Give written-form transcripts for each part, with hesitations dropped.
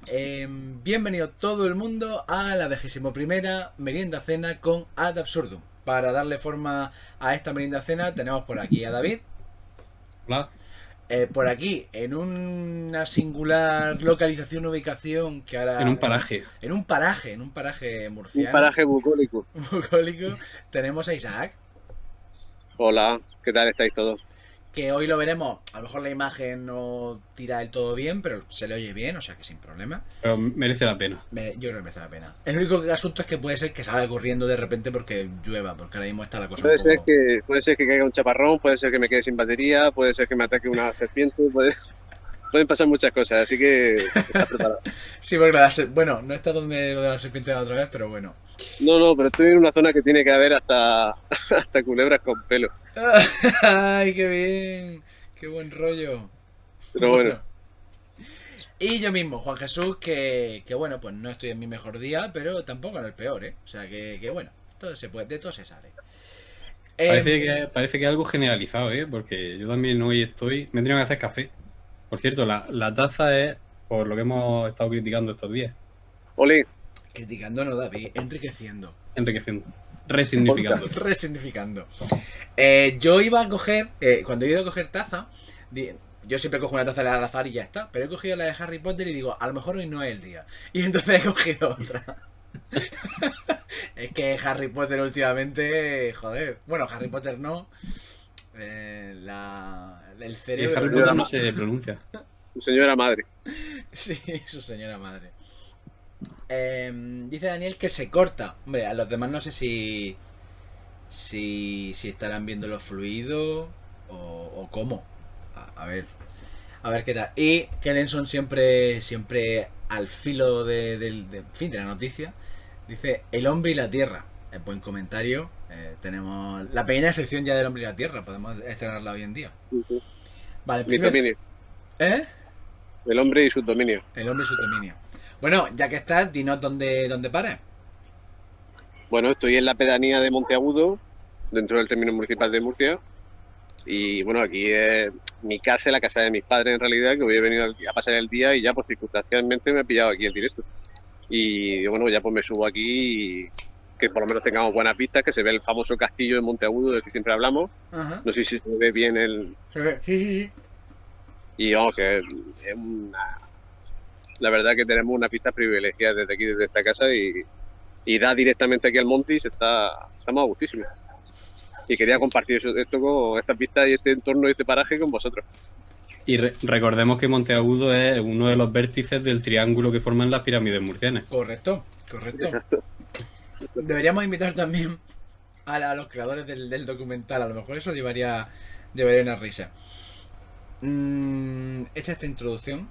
Bienvenido todo el mundo a la 21ª merienda cena con Ad Absurdum. Para darle forma a esta merienda cena tenemos por aquí a David. Hola. Por aquí, en una singular localización, ubicación que En ahora... un paraje. En un paraje Un murciano, paraje bucólico. bucólico, tenemos a Isaac, Hola, ¿qué tal estáis todos? que hoy lo veremos. A lo mejor la imagen no tira del todo bien, pero se le oye bien, o sea que sin problema. Pero merece la pena. Yo creo que merece la pena. El único asunto es que puede ser que salga corriendo de repente porque llueva, porque ahora mismo está la cosa un poco... Puede ser que caiga un chaparrón, puede ser que me quede sin batería, puede ser que me ataque una serpiente, pueden pasar muchas cosas, así que estás preparado. Sí, porque bueno, no está donde lo de la serpiente de la otra vez, pero bueno. No, pero estoy en una zona que tiene que haber hasta, hasta culebras con pelo. ¡Ay, qué bien! ¡Qué buen rollo! Pero bueno, Bueno. Y yo mismo, Juan Jesús, que bueno, pues no estoy en mi mejor día, pero tampoco en el peor, ¿eh? O sea que bueno, todo se puede, de todo se sale. Parece que es algo generalizado, ¿eh? Porque yo también hoy me he tenido que hacer café. Por cierto, la taza es por lo que hemos estado criticando estos días. Oli, Criticando no, David, enriqueciendo. Enriqueciendo. podcast. Resignificando. Resignificando. Yo iba a coger, cuando he ido a coger taza, yo siempre cojo una taza al azar y ya está, pero he cogido la de Harry Potter y digo, a lo mejor hoy no es el día. Y entonces he cogido otra. Es que Harry Potter últimamente, joder, bueno, Harry Potter no, el Y cerebro, Harry ¿no? Potter no se pronuncia. Tu señora madre. Sí, su señora madre. Dice Daniel que se corta. Hombre, a los demás no sé si estarán viendo los fluidos o cómo. A ver qué tal. Y que Lenson siempre al filo fin de la noticia. Dice el hombre y la tierra. Buen comentario. Tenemos la pequeña sección ya del hombre y la tierra. Podemos estrenarla hoy en día. Vale, Mi primero. dominio. ¿Eh? El hombre y sus dominios. El hombre y su dominio. Bueno, ya que estás, dinos dónde pares. Bueno, estoy en la pedanía de Monteagudo, dentro del término municipal de Murcia. Y bueno, aquí es mi casa, la casa de mis padres en realidad, que hoy he venido a pasar el día y ya pues circunstancialmente me he pillado aquí en directo. Y bueno, ya pues me subo aquí y que por lo menos tengamos buenas vistas, que se ve el famoso castillo de Monteagudo del que siempre hablamos. Ajá. No sé si se ve bien el... Sí. Y vamos, que es la verdad que tenemos una pista privilegiada desde aquí, desde esta casa y da directamente aquí al monte y estamos a gustísimo. Y quería compartir esto con estas vistas y este entorno y este paraje con vosotros. Y recordemos que Monteagudo es uno de los vértices del triángulo que forman las pirámides murcianas. Correcto. Exacto. Deberíamos invitar también a los creadores del documental. A lo mejor eso llevaría una risa. Hecha esta introducción,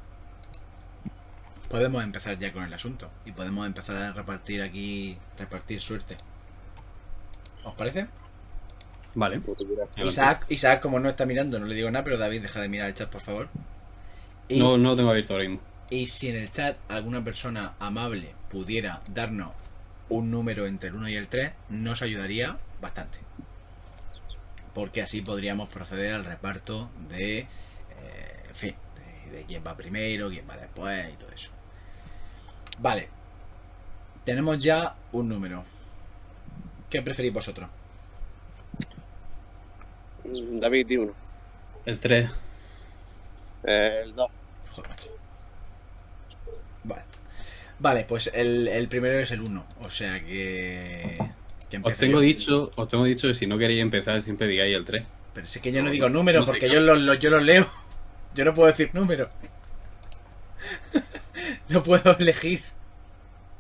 podemos empezar ya con el asunto. Y podemos empezar a repartir suerte. ¿Os parece? Vale. Isaac, como no está mirando, no le digo nada, pero David, deja de mirar el chat, por favor. No lo tengo abierto ahora mismo. Y si en el chat alguna persona amable pudiera darnos un número entre el 1 y el 3, nos ayudaría bastante. Porque así podríamos proceder al reparto de... en fin, de quién va primero, quién va después y todo eso. Vale. Tenemos ya un número. ¿Qué preferís vosotros? David, di uno. El 3. El 2. Joder. Vale, pues el primero es el 1. O sea que Os tengo dicho que si no queréis empezar siempre digáis el 3. Pero es que yo no digo número porque yo los leo. Yo no puedo decir número. No puedo elegir.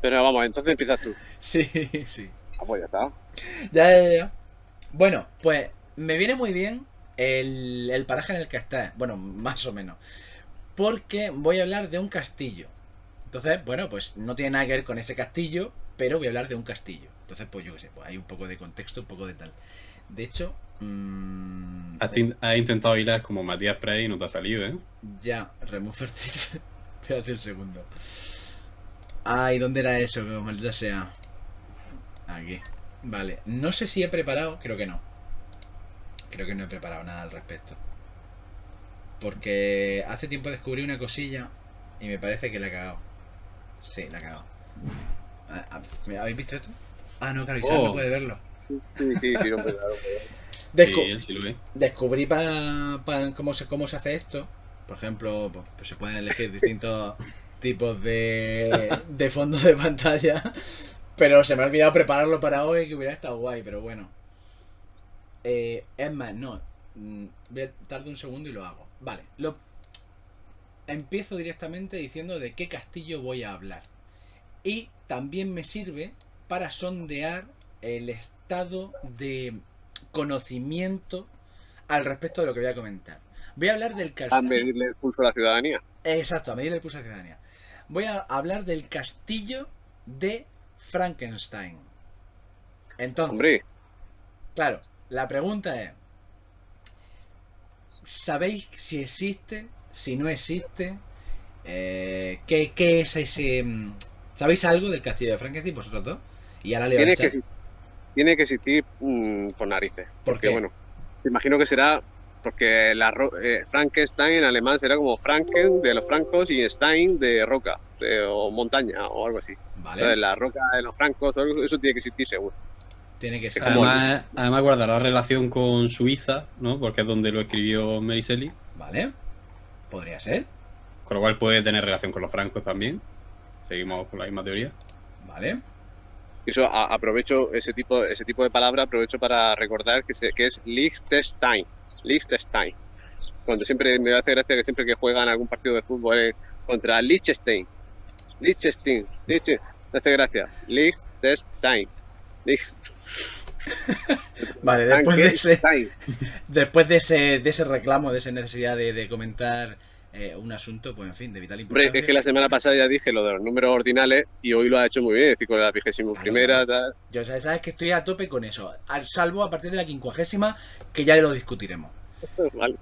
Pero vamos, entonces empiezas tú. Sí. Ah, pues ya está. Ya. Bueno, pues me viene muy bien el paraje en el que estás. Bueno, más o menos. Porque voy a hablar de un castillo. Entonces, bueno, pues no tiene nada que ver con ese castillo, pero voy a hablar de un castillo. Entonces, pues yo qué sé, pues hay un poco de contexto, un poco de tal. De hecho, Has intentado hilar como Matías Prey y no te ha salido, ¿eh? ya, remove artist. Espérate un segundo. Ay, ¿dónde era eso? Que maldita sea. Aquí. Vale, no sé si he preparado, creo que no. Creo que no he preparado nada al respecto. Porque hace tiempo descubrí una cosilla y me parece que la he cagado. Sí, la he cagado. ¿Habéis visto esto? Ah, no, claro, Isaac no puede verlo. Sí, no, pues, claro. Sí, sí lo ve. Descubrí para cómo se hace esto. Por ejemplo, pues se pueden elegir distintos tipos de fondo de pantalla. Pero se me ha olvidado prepararlo para hoy, que hubiera estado guay, pero bueno. Es más, no. Tardo un segundo y lo hago. Vale, empiezo directamente diciendo de qué castillo voy a hablar. Y también me sirve para sondear el estado de conocimiento al respecto de lo que voy a comentar. Voy a hablar del A castillo. medirle el pulso a la ciudadanía. Exacto, a medirle el pulso a la ciudadanía. Voy a hablar del castillo de Frankenstein. Entonces, Hombre, claro, la pregunta es: ¿sabéis si existe? Si no existe, ¿qué es ese? ¿Sabéis algo del castillo de Frankenstein vosotros dos? Y ahora leo el tiene chat. tiene que existir por narices. ¿Por Porque, qué? bueno, me imagino que será porque Frankenstein en alemán será como Franken de los francos y Stein de roca o montaña o algo así. Vale, Entonces, la roca de los francos, eso tiene que existir seguro. tiene que ser. como Además guardará relación con Suiza, ¿no? Porque es donde lo escribió Mary Shelley. Vale, podría ser. Con lo cual puede tener relación con los francos también. Seguimos con la misma teoría. Vale, Eso aprovecho ese tipo de palabra, aprovecho para recordar que es Liechtenstein. Liechtenstein. Cuando siempre me hace gracia que siempre que juegan algún partido de fútbol contra Liechtenstein. Liechtenstein. Me hace gracia. Liechtenstein. vale, Frankenstein. después de ese reclamo, de esa necesidad de comentar un asunto, pues en fin, de vital Hombre, importancia. es que la semana pasada ya dije lo de los números ordinales y hoy lo ha hecho muy bien, es decir, con la 21ª, tal. Yo sabes que estoy a tope con eso, salvo a partir de la 50ª, que ya lo discutiremos. Vale.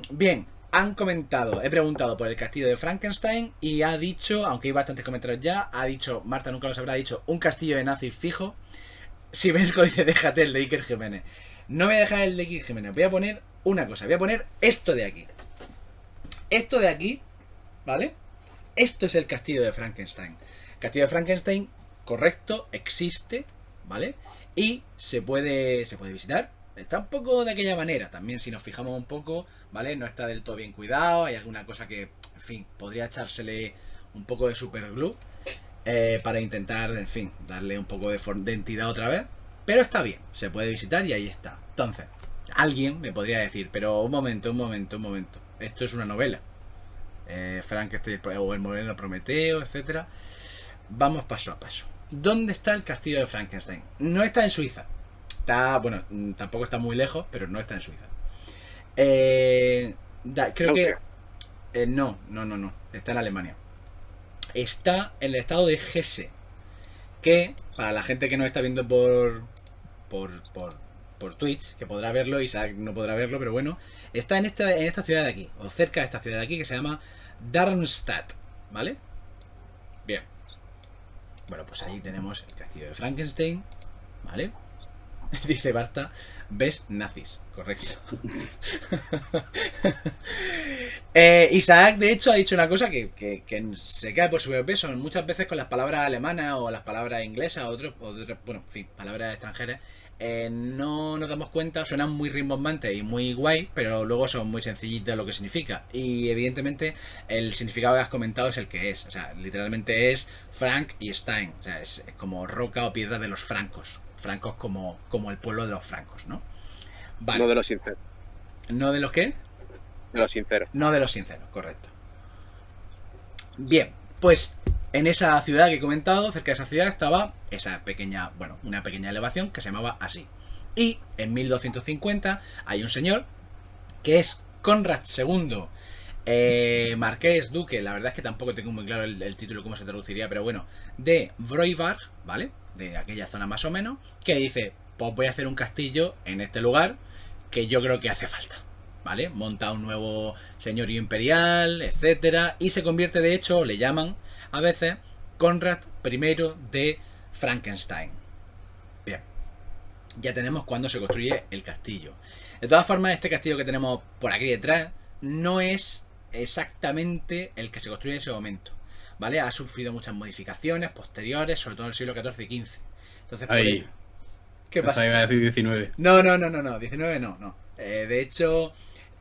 Bien, han comentado, he preguntado por el castillo de Frankenstein y ha dicho, aunque hay bastantes comentarios ya, ha dicho, Marta nunca lo sabrá, ha dicho un castillo de nazis fijo. Si ves que dice déjate el de Iker Jiménez. No voy a dejar el de Iker Jiménez, voy a poner una cosa, voy a poner esto de aquí. Esto de aquí, ¿vale? Esto es el castillo de Frankenstein. El castillo de Frankenstein, correcto, existe, ¿vale? Y se puede visitar. Está un poco de aquella manera, también si nos fijamos un poco, ¿vale? No está del todo bien cuidado, hay alguna cosa que, en fin, podría echársele un poco de superglue para intentar, en fin, darle un poco de identidad otra vez. Pero está bien, se puede visitar y ahí está. Entonces, alguien me podría decir, pero un momento. Esto es una novela. Frankenstein o el modelo Prometeo, etcétera. Vamos paso a paso. ¿Dónde está el castillo de Frankenstein? No está en Suiza. Está, bueno, tampoco está muy lejos, pero no está en Suiza. Creo que no. Está en Alemania. Está en el estado de Hesse. Que, para la gente que no está viendo por Twitch, que podrá verlo, Isaac no podrá verlo, pero bueno, está en esta ciudad de aquí, o cerca de esta ciudad de aquí, que se llama Darmstadt, ¿vale? Bien. Bueno, pues ahí tenemos el castillo de Frankenstein, ¿vale? Dice Barta, ves nazis, correcto. Isaac, de hecho, ha dicho una cosa que se cae por su peso. Muchas veces con las palabras alemanas o las palabras inglesas o bueno, en fin, palabras extranjeras, no nos damos cuenta, suenan muy rimbombantes y muy guay, pero luego son muy sencillitas lo que significa. Y evidentemente el significado que has comentado es el que es. O sea, literalmente es Frank y Stein. O sea, es como roca o piedra de los francos. Francos como el pueblo de los francos, ¿no? Vale. No de los sinceros. ¿No de los qué? De los sinceros. No de los sinceros, correcto. Bien, pues en esa ciudad que he comentado, cerca de esa ciudad estaba una pequeña elevación que se llamaba así. Y en 1250 hay un señor que es Conrad II, marqués, duque, la verdad es que tampoco tengo muy claro el título cómo se traduciría, pero bueno, de Vroibach, ¿vale? De aquella zona más o menos, que dice, pues voy a hacer un castillo en este lugar que yo creo que hace falta, ¿vale? Monta un nuevo señorío imperial, etcétera, y se convierte, de hecho, le llaman a veces Conrad I de Frankenstein. Bien, ya tenemos cuando se construye el castillo. De todas formas, este castillo que tenemos por aquí detrás no es exactamente el que se construye en ese momento, ¿vale? Ha sufrido muchas modificaciones posteriores, sobre todo en el siglo XIV y XV. Entonces, por Ahí. ello- ¿Qué Pensaba pasa? que iba a decir 19. No, 19 no. De hecho,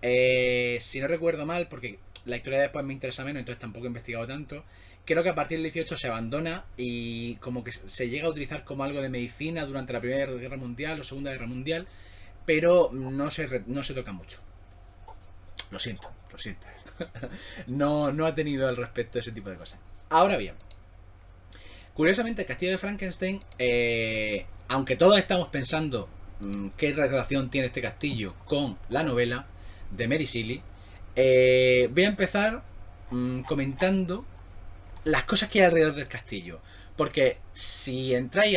si no recuerdo mal, porque la historia después me interesa menos, entonces tampoco he investigado tanto, creo que a partir del 18 se abandona y como que se llega a utilizar como algo de medicina durante la Primera Guerra Mundial o Segunda Guerra Mundial, pero no se toca mucho. Lo siento. No ha tenido al respecto ese tipo de cosas. Ahora bien, curiosamente, el Castillo de Frankenstein, aunque todos estamos pensando qué relación tiene este castillo con la novela de Mary Shelley, voy a empezar comentando las cosas que hay alrededor del castillo. Porque si entráis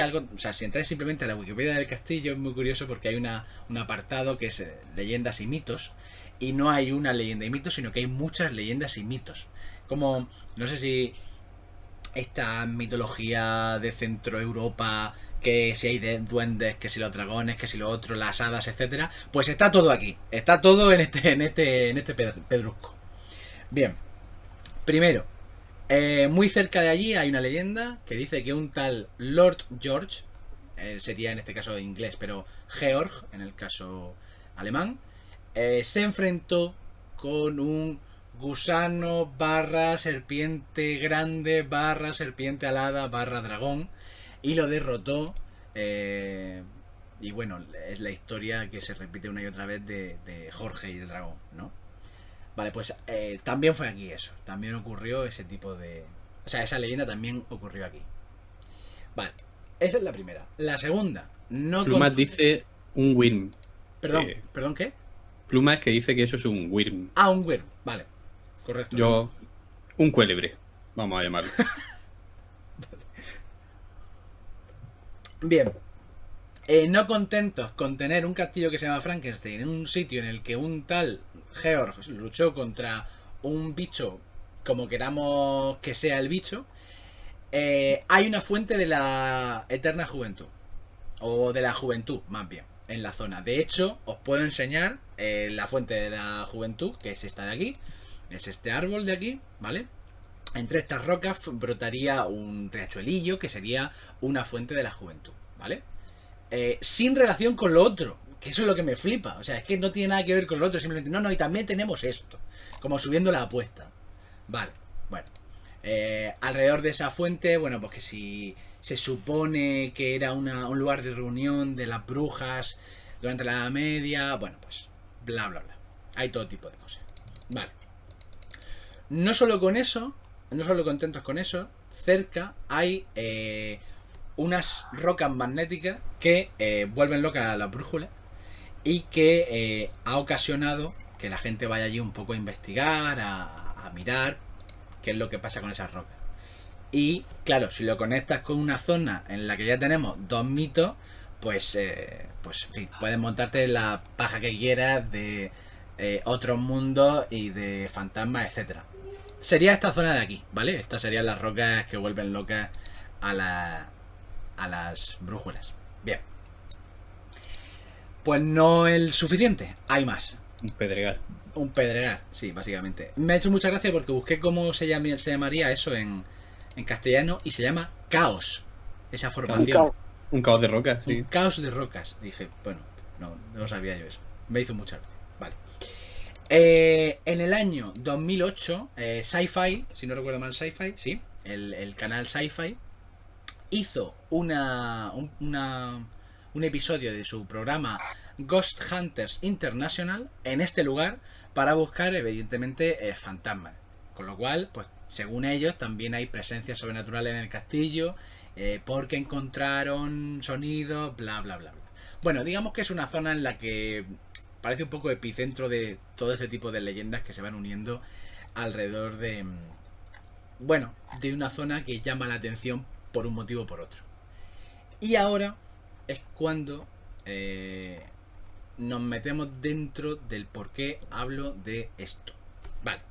si entráis simplemente a la Wikipedia del castillo, es muy curioso porque hay un apartado que es leyendas y mitos. Y no hay una leyenda y mitos, sino que hay muchas leyendas y mitos. Como, no sé si esta mitología de Centro Europa, que si hay duendes, que si los dragones, que si lo otro, las hadas, etcétera, pues está todo aquí, está todo en este pedrusco. Bien, primero, muy cerca de allí hay una leyenda que dice que un tal Lord George, sería en este caso inglés, pero Georg en el caso alemán, se enfrentó con un gusano barra serpiente grande barra serpiente alada barra dragón y lo derrotó. Y bueno, es la historia que se repite una y otra vez de Jorge y el dragón, ¿no? Vale, pues también fue aquí eso. También ocurrió ese tipo de... O sea, esa leyenda también ocurrió aquí. Vale, esa es la primera. La segunda, no... Plumas dice un Wyrm. Perdón, ¿qué? Plumas que dice que eso es un Wyrm. Ah, un Wyrm, vale. Correcto. Yo, un cuélebre, vamos a llamarlo. Bien. No contentos con tener un castillo que se llama Frankenstein en un sitio en el que un tal Georg luchó contra un bicho, como queramos que sea el bicho, hay una fuente de la eterna juventud. O de la juventud, más bien, en la zona. De hecho, os puedo enseñar la fuente de la juventud, que es esta de aquí. Es este árbol de aquí, ¿vale? Entre estas rocas brotaría un riachuelillo que sería una fuente de la juventud, ¿vale? Sin relación con lo otro, que eso es lo que me flipa. O sea, es que no tiene nada que ver con lo otro, simplemente no, y también tenemos esto, como subiendo la apuesta. Vale, bueno. Alrededor de esa fuente, bueno, pues que si se supone que era un lugar de reunión de las brujas durante la Edad Media, bueno, pues bla, bla, bla. Hay todo tipo de cosas. Vale. No solo con eso, no solo contentos con eso, cerca hay unas rocas magnéticas que vuelven locas a la brújula y que ha ocasionado que la gente vaya allí un poco a investigar, a mirar qué es lo que pasa con esas rocas. Y claro, si lo conectas con una zona en la que ya tenemos dos mitos, pues en fin, puedes montarte la paja que quieras de otros mundos y de fantasmas, etcétera. Sería esta zona de aquí, ¿vale? Estas serían las rocas que vuelven locas a las brújulas. Bien. Pues no el suficiente, hay más. Un pedregal. Un pedregal, sí, básicamente. Me ha hecho mucha gracia porque busqué cómo se llamaría eso en castellano y se llama caos. Esa formación. Un caos de rocas, sí. Un caos de rocas. Dije, bueno, no sabía yo eso. Me hizo mucha gracia. Vale. En el año 2008, Sci-Fi, si no recuerdo mal, Sci-Fi, sí, el canal Sci-Fi hizo un episodio de su programa Ghost Hunters International en este lugar para buscar, evidentemente, fantasmas. Con lo cual, pues, según ellos, también hay presencias sobrenaturales en el castillo, porque encontraron sonidos, bla, bla, bla, bla. Bueno, digamos que es una zona en la que parece un poco epicentro de todo este tipo de leyendas que se van uniendo alrededor de, bueno, de una zona que llama la atención por un motivo o por otro. Y ahora es cuando nos metemos dentro del por qué hablo de esto. Vale.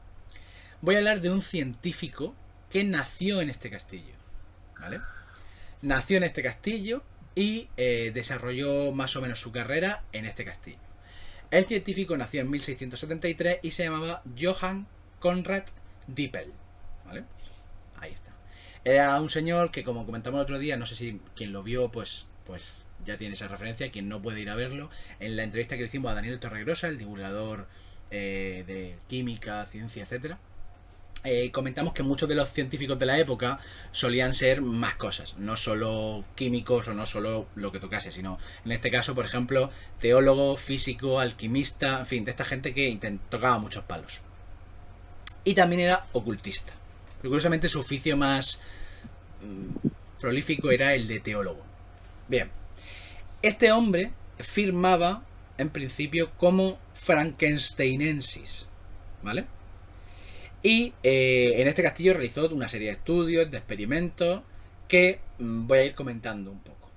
Voy a hablar de un científico que nació en este castillo. ¿Vale? Nació en este castillo y desarrolló más o menos su carrera en este castillo. El científico nació en 1673 y se llamaba Johann Conrad Dippel. ¿Vale? Ahí está. Era un señor que, como comentamos el otro día, no sé si quien lo vio, pues ya tiene esa referencia. Quien no puede ir a verlo, en la entrevista que le hicimos a Daniel Torregrosa, el divulgador de química, ciencia, etcétera, comentamos que muchos de los científicos de la época solían ser más cosas, no solo químicos o no solo lo que tocase, sino en este caso, por ejemplo, teólogo, físico, alquimista, en fin, de esta gente que tocaba muchos palos. Y también era ocultista. Pero curiosamente su oficio más prolífico era el de teólogo. Bien, este hombre firmaba en principio como Frankensteinensis, ¿vale? Y en este castillo realizó una serie de estudios, de experimentos, que voy a ir comentando un poco.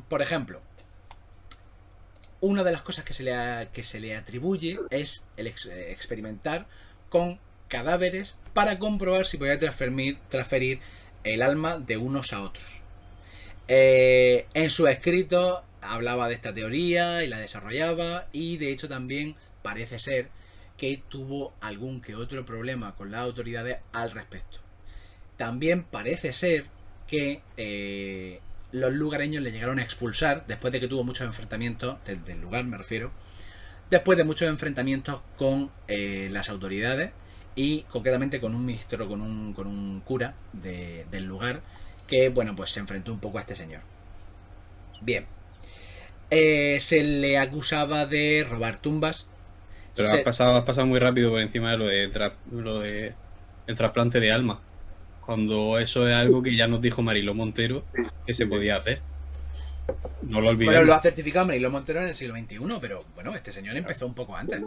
Por ejemplo, una de las cosas que se le atribuye es el experimentar con cadáveres para comprobar si podía transferir el alma de unos a otros. En su escrito hablaba de esta teoría y la desarrollaba, y de hecho también parece ser que tuvo algún que otro problema con las autoridades al respecto. También parece ser que los lugareños le llegaron a expulsar después de que tuvo muchos enfrentamientos, del lugar me refiero, después de muchos enfrentamientos con las autoridades y concretamente con un ministro, con un cura del lugar que, bueno, pues se enfrentó un poco a este señor. Bien. Se le acusaba de robar tumbas. Pero has pasado muy rápido por encima de lo de el trasplante de alma. Cuando eso es algo que ya nos dijo Mariló Montero que se podía hacer. No lo olvidemos. Bueno, lo ha certificado Mariló Montero en el siglo XXI, pero bueno, este señor empezó un poco antes.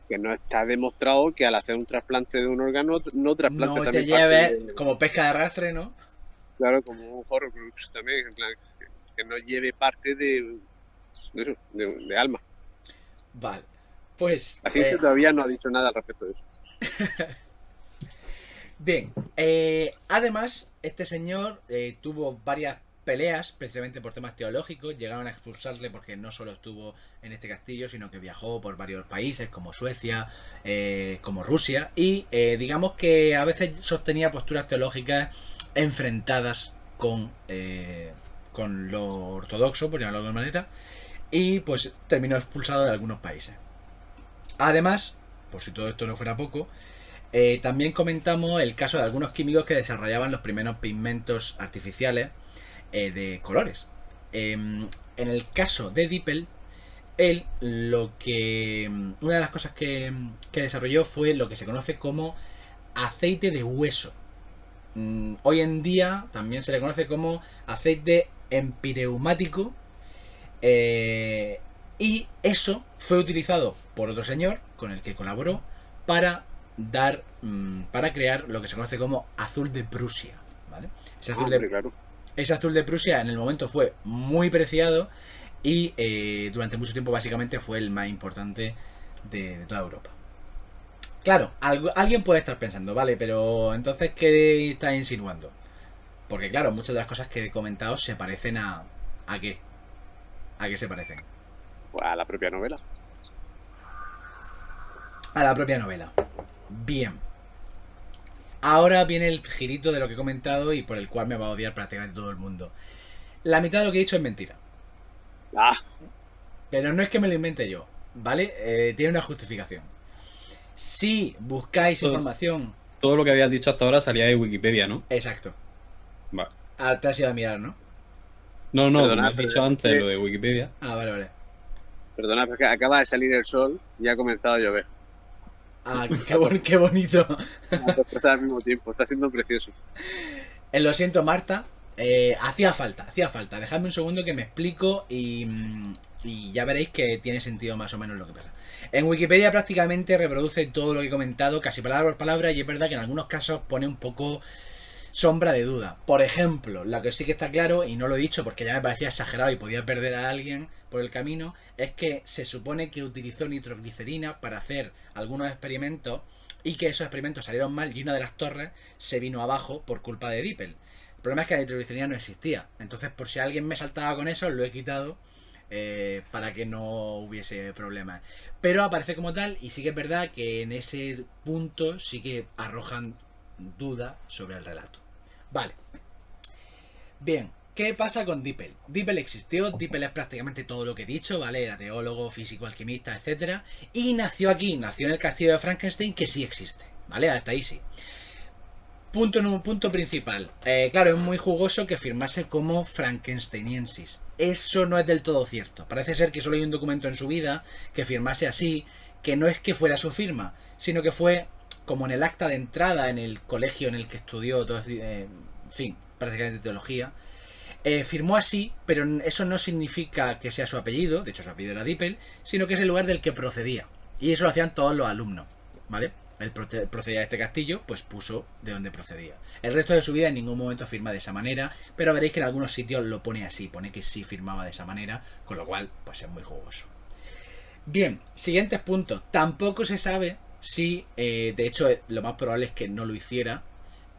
Que no está demostrado que al hacer un trasplante de un órgano no trasplante no también te lleve como pesca de arrastre, ¿no? Claro, como un Horrocrux también, en plan, que no lleve parte de alma. Vale, pues... La ciencia todavía no ha dicho nada al respecto de eso. Bien, además, este señor tuvo varias peleas precisamente por temas teológicos. Llegaron a expulsarle porque no solo estuvo en este castillo, sino que viajó por varios países como Suecia, como Rusia, y digamos que a veces sostenía posturas teológicas enfrentadas con lo ortodoxo, por llamarlo de alguna manera, y pues terminó expulsado de algunos países. Además, por si todo esto no fuera poco, también comentamos el caso de algunos químicos que desarrollaban los primeros pigmentos artificiales de colores. En el caso de Dippel, él una de las cosas que desarrolló fue lo que se conoce como aceite de hueso. Hoy en día también se le conoce como aceite empireumático, y eso fue utilizado por otro señor con el que colaboró para crear lo que se conoce como azul de Prusia, ¿vale? Ese azul de Prusia en el momento fue muy preciado y durante mucho tiempo básicamente fue el más importante de toda Europa. Claro, alguien puede estar pensando, vale, pero entonces ¿qué está insinuando? Porque claro, muchas de las cosas que he comentado se parecen ¿a qué? ¿A qué se parecen? Pues a la propia novela. A la propia novela. Bien. Ahora viene el girito de lo que he comentado y por el cual me va a odiar prácticamente todo el mundo. La mitad de lo que he dicho es mentira. Pero no es que me lo invente yo, ¿vale? Tiene una justificación. Si buscáis información... Todo lo que habías dicho hasta ahora salía de Wikipedia, ¿no? Exacto. Vale. Te has ido a mirar, ¿no? No, me has dicho antes lo de Wikipedia. Ah, vale. Perdona, porque acaba de salir el sol y ha comenzado a llover. Ah, qué bonito. Las dos cosas al mismo tiempo, está siendo precioso. Lo siento, Marta. Hacía falta. Dejadme un segundo que me explico y ya veréis que tiene sentido más o menos lo que pasa. En Wikipedia prácticamente reproduce todo lo que he comentado, casi palabra por palabra, y es verdad que en algunos casos pone un poco sombra de duda. Por ejemplo, lo que sí que está claro, y no lo he dicho porque ya me parecía exagerado y podía perder a alguien por el camino, es que se supone que utilizó nitroglicerina para hacer algunos experimentos y que esos experimentos salieron mal y una de las torres se vino abajo por culpa de Dippel. El problema es que la nitroglicerina no existía, entonces por si alguien me saltaba con eso, lo he quitado para que no hubiese problemas. Pero aparece como tal y sí que es verdad que en ese punto sí que arrojan duda sobre el relato. Vale. Bien, ¿qué pasa con Dippel? Dippel existió, Dippel es prácticamente todo lo que he dicho, ¿vale? Era teólogo, físico, alquimista, etcétera. Y nació aquí, nació en el castillo de Frankenstein, que sí existe, ¿vale? Hasta ahí sí. Punto principal. Claro, es muy jugoso que firmase como Frankensteiniensis. Eso no es del todo cierto. Parece ser que solo hay un documento en su vida que firmase así, que no es que fuera su firma, sino que fue como en el acta de entrada en el colegio en el que estudió, todo, en fin, prácticamente teología. Firmó así, pero eso no significa que sea su apellido, de hecho su apellido era Dippel, sino que es el lugar del que procedía. Y eso lo hacían todos los alumnos, ¿vale? Él procedía de este castillo, pues puso de dónde procedía. El resto de su vida en ningún momento firma de esa manera, pero veréis que en algunos sitios lo pone así, pone que sí firmaba de esa manera, con lo cual, pues es muy jugoso. Bien, siguientes puntos. Tampoco se sabe si, de hecho, lo más probable es que no lo hiciera,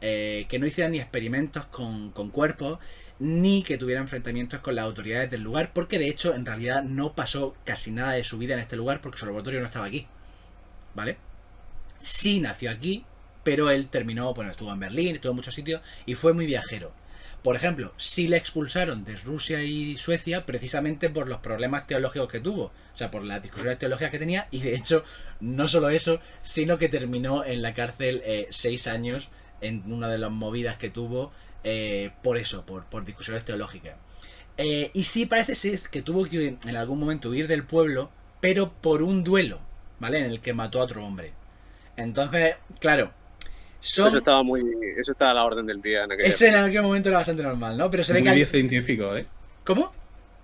que no hiciera ni experimentos con cuerpos, ni que tuviera enfrentamientos con las autoridades del lugar, porque de hecho, en realidad, no pasó casi nada de su vida en este lugar, porque su laboratorio no estaba aquí, ¿vale? Sí nació aquí, pero él terminó, bueno, estuvo en Berlín, estuvo en muchos sitios y fue muy viajero. Por ejemplo, sí le expulsaron de Rusia y Suecia precisamente por los problemas teológicos que tuvo, o sea, por las discusiones teológicas que tenía, y de hecho, no solo eso, sino que terminó en la cárcel 6 años en una de las movidas que tuvo por eso, por discusiones teológicas. Y sí parece ser que tuvo que en algún momento huir del pueblo, pero por un duelo, ¿vale? En el que mató a otro hombre. Entonces, claro, Eso estaba a la orden del día en aquella eso en aquel momento era bastante normal, ¿no? Pero se ve Muy que de científico, ¿eh? ¿Cómo?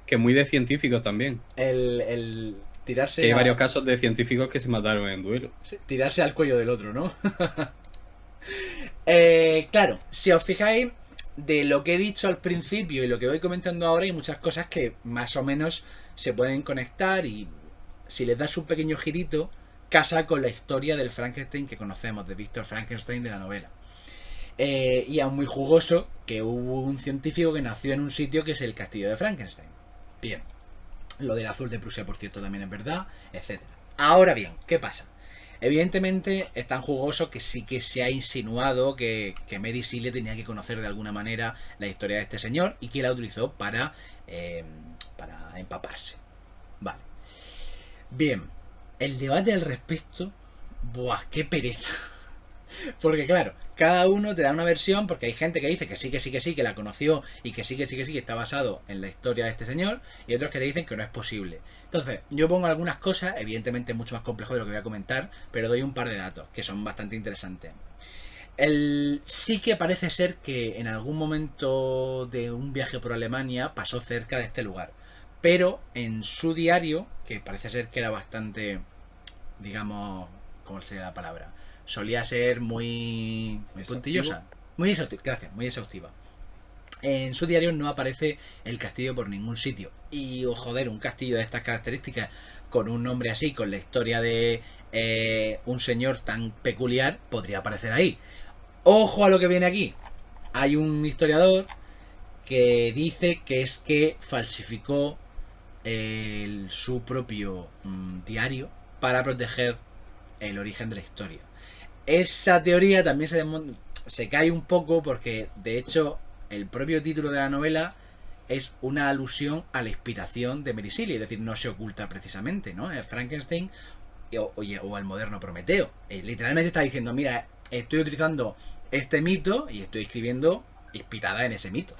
Que muy de científicos también. El tirarse Que hay varios casos de científicos que se mataron en duelo. tirarse al cuello del otro, ¿no? Claro, si os fijáis de lo que he dicho al principio y lo que voy comentando ahora, hay muchas cosas que más o menos se pueden conectar y si les das un pequeño girito, casa con la historia del Frankenstein que conocemos, de Víctor Frankenstein de la novela. Y aún muy jugoso que hubo un científico que nació en un sitio que es el castillo de Frankenstein. Bien, lo del azul de Prusia, por cierto, también es verdad, etc. Ahora bien, ¿qué pasa? Evidentemente es tan jugoso que sí que se ha insinuado que Mary Shelley tenía que conocer de alguna manera la historia de este señor y que la utilizó para empaparse. Vale. Bien, el debate al respecto, ¡buah, qué pereza! Porque claro, cada uno te da una versión porque hay gente que dice que sí, que la conoció y que sí, que está basado en la historia de este señor y otros que te dicen que no es posible. Entonces, yo pongo algunas cosas, evidentemente mucho más complejo de lo que voy a comentar, pero doy un par de datos que son bastante interesantes. Sí que parece ser que en algún momento de un viaje por Alemania pasó cerca de este lugar, pero en su diario, que parece ser que era bastante, digamos, ¿cómo sería la palabra? Solía ser muy puntillosa. Muy exhaustiva, gracias, muy exhaustiva. En su diario no aparece el castillo por ningún sitio. Y, joder, un castillo de estas características, con un nombre así, con la historia de un señor tan peculiar, podría aparecer ahí. Ojo a lo que viene aquí. Hay un historiador que dice que es que falsificó su propio diario para proteger el origen de la historia. Esa teoría también se cae un poco porque, de hecho, el propio título de la novela es una alusión a la inspiración de Mary Shelley, es decir, no se oculta precisamente, ¿no? Frankenstein o el moderno Prometeo. Literalmente está diciendo, mira, estoy utilizando este mito y estoy escribiendo inspirada en ese mito.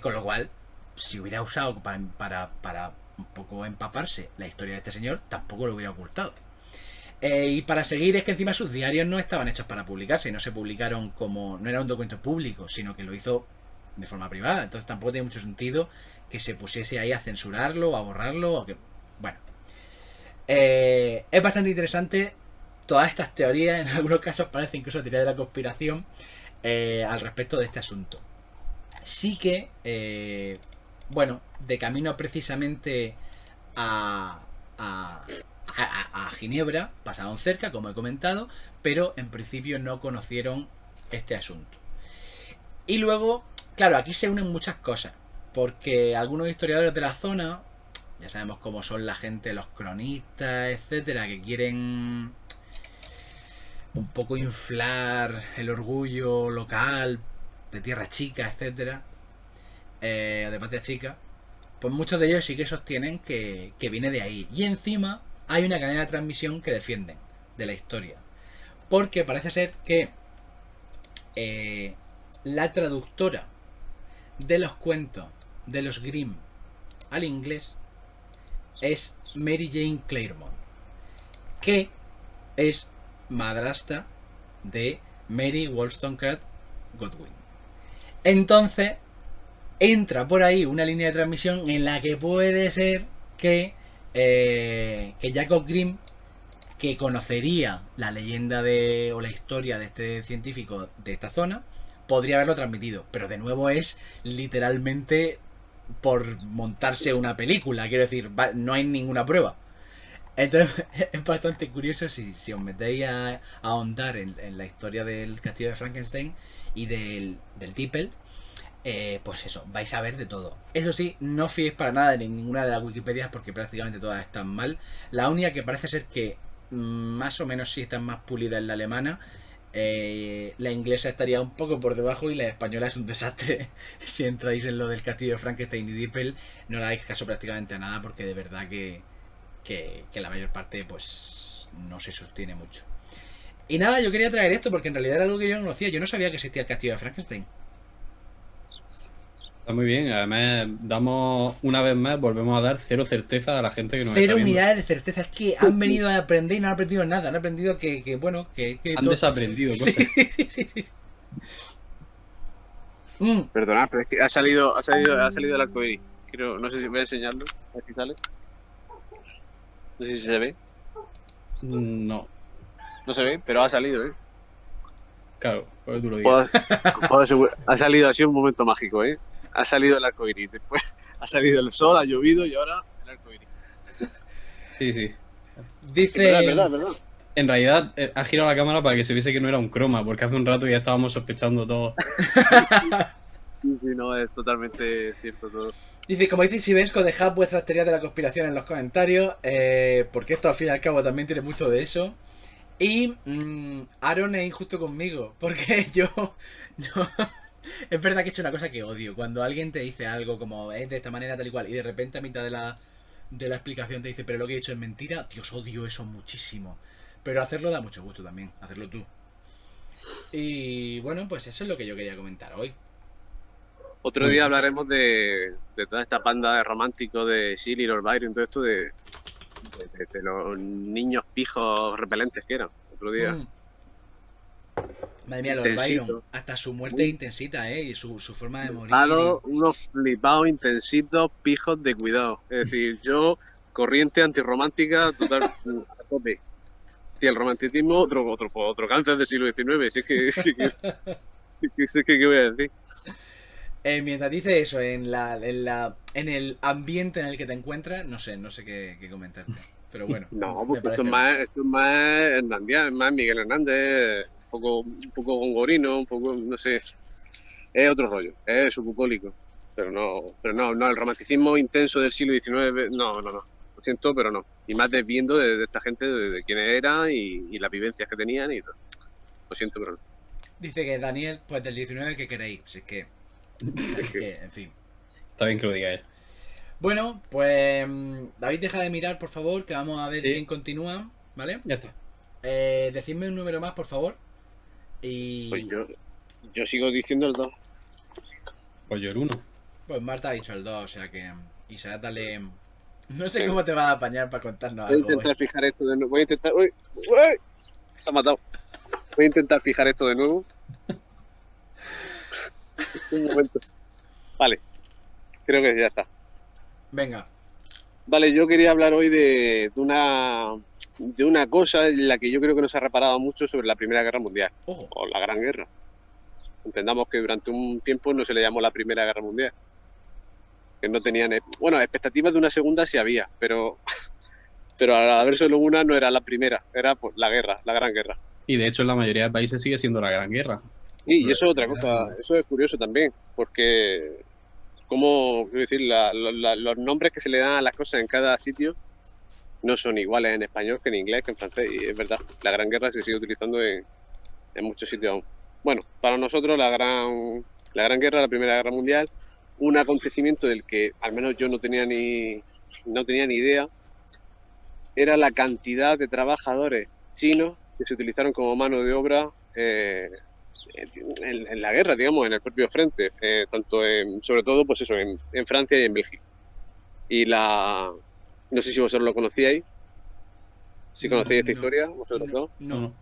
Con lo cual, si hubiera usado para un poco empaparse la historia de este señor, tampoco lo hubiera ocultado. Y para seguir es que encima sus diarios no estaban hechos para publicarse y no se publicaron como... no era un documento público, sino que lo hizo de forma privada. Entonces tampoco tiene mucho sentido que se pusiese ahí a censurarlo o a borrarlo o que... bueno. Es bastante interesante todas estas teorías. En algunos casos parece incluso teoría de la conspiración al respecto de este asunto. Sí que, bueno, de camino precisamente a Ginebra, pasaron cerca, como he comentado, pero en principio no conocieron este asunto. Y luego, claro, aquí se unen muchas cosas, porque algunos historiadores de la zona, ya sabemos cómo son la gente, los cronistas, etcétera, que quieren un poco inflar el orgullo local, de tierra chica, etcétera, de patria chica, pues muchos de ellos sí que sostienen que viene de ahí. Y encima hay una cadena de transmisión que defienden de la historia. Porque parece ser que la traductora de los cuentos de los Grimm al inglés es Mary Jane Claremont, que es madrastra de Mary Wollstonecraft Godwin. Entonces entra por ahí una línea de transmisión en la que puede ser que Jacob Grimm, que conocería la leyenda o la historia de este científico de esta zona, podría haberlo transmitido. Pero de nuevo es literalmente por montarse una película. Quiero decir, no hay ninguna prueba. Entonces es bastante curioso si os metéis a ahondar en la historia del castillo de Frankenstein y del Tippel. Pues eso, vais a ver de todo. Eso sí, no os fiéis para nada en ninguna de las Wikipedias porque prácticamente todas están mal. La única que parece ser que más o menos sí está más pulida es la alemana. La inglesa estaría un poco por debajo y la española es un desastre. Si entráis en lo del castillo de Frankenstein y Dippel, no le dais caso prácticamente a nada porque de verdad que la mayor parte pues no se sostiene mucho. Y nada, yo quería traer esto porque en realidad era algo que yo no conocía. Yo no sabía que existía el castillo de Frankenstein. Está muy bien, además damos una vez más, volvemos a dar cero certeza a la gente que nos está Cero viendo. unidades de certeza, es que han venido a aprender y no han aprendido nada, han aprendido que Han desaprendido cosas. Sí. Perdonad, pero es que ha salido el arcoíris. No sé si voy a enseñarlo, a ver si sale. No sé si se ve. No, No se ve, pero ha salido, ¿eh? claro, pues tú lo digas. Ha salido así un momento mágico, ¿eh? Ha salido el arcoíris, después ha salido el sol, ha llovido y ahora el arcoíris. Sí, sí. Dice... Es verdad. En realidad, ha girado la cámara para que se viese que no era un croma, porque hace un rato ya estábamos sospechando todo. Sí, no, es totalmente cierto todo. Dice, como dice Chivesco, dejad vuestras teorías de la conspiración en los comentarios, porque esto al fin y al cabo también tiene mucho de eso. Y Aaron es injusto conmigo, porque yo es verdad que he hecho una cosa que odio. Cuando alguien te dice algo como es de esta manera tal y cual, y de repente a mitad de la explicación te dice, pero lo que he dicho es mentira, Dios, odio eso muchísimo. Pero hacerlo da mucho gusto también, hacerlo tú. Y bueno, pues eso es lo que yo quería comentar hoy. Otro día hablaremos de toda esta panda de románticos de Shelley, Lord Byron, todo esto de los niños pijos repelentes que eran. Otro día. Madre mía, Lord Byron, hasta su muerte intensita, y su forma de morir. Unos flipados intensitos, pijos de cuidado. Es decir, yo, corriente antirromántica, total, a tope. Sí, el romanticismo, otro cáncer del siglo XIX. Si es que ¿qué voy a decir? Mientras dice eso, en el ambiente en el que te encuentras, no sé qué comentarte. Pero bueno. No, porque esto es más Hernández, es más Miguel Hernández, un poco gongorino, un poco, no sé. Es otro rollo, es subbucólico. Pero no, el romanticismo intenso del siglo XIX, no. Lo siento, pero no. Y más desviendo de esta gente, de quiénes eran y las vivencias que tenían y todo. Lo siento, pero no. Dice que Daniel, pues del 19 que queréis. Así que, en fin. Está bien que lo diga él. Bueno, pues David, deja de mirar, por favor, que vamos a ver quién continúa, ¿vale? Ya está. Decidme un número más, por favor. Y... Pues yo sigo diciendo el 2. Pues yo el 1. Pues Marta ha dicho el 2, o sea que... Isaac, dale... No sé cómo te vas a apañar para contarnos algo. Voy a intentar fijar esto de nuevo. ¡Uy! Se ha matado. Voy a intentar fijar esto de nuevo. Un momento. Vale. Creo que ya está. Venga. Vale, yo quería hablar hoy de una cosa en la que yo creo que no se ha reparado mucho sobre la Primera Guerra Mundial. Ojo. O la Gran Guerra. Entendamos que durante un tiempo no se le llamó la Primera Guerra Mundial. Que no tenían... Bueno, expectativas de una segunda sí había, pero al haber solo una no era la primera, era pues, la guerra, la Gran Guerra. Y de hecho en la mayoría de países sigue siendo la Gran Guerra. Y eso es otra cosa, eso es curioso también, porque quiero decir, los nombres que se le dan a las cosas en cada sitio no son iguales en español que en inglés, que en francés, y es verdad, la Gran Guerra se sigue utilizando en muchos sitios aún. Bueno, para nosotros la Gran Guerra, la Primera Guerra Mundial, un acontecimiento del que al menos yo no tenía ni idea, era la cantidad de trabajadores chinos que se utilizaron como mano de obra en la guerra, digamos, en el propio frente, tanto sobre todo, pues eso, en Francia y en Bélgica. Y no sé si vosotros lo conocíais, si conocéis esta historia, vosotros dos. No.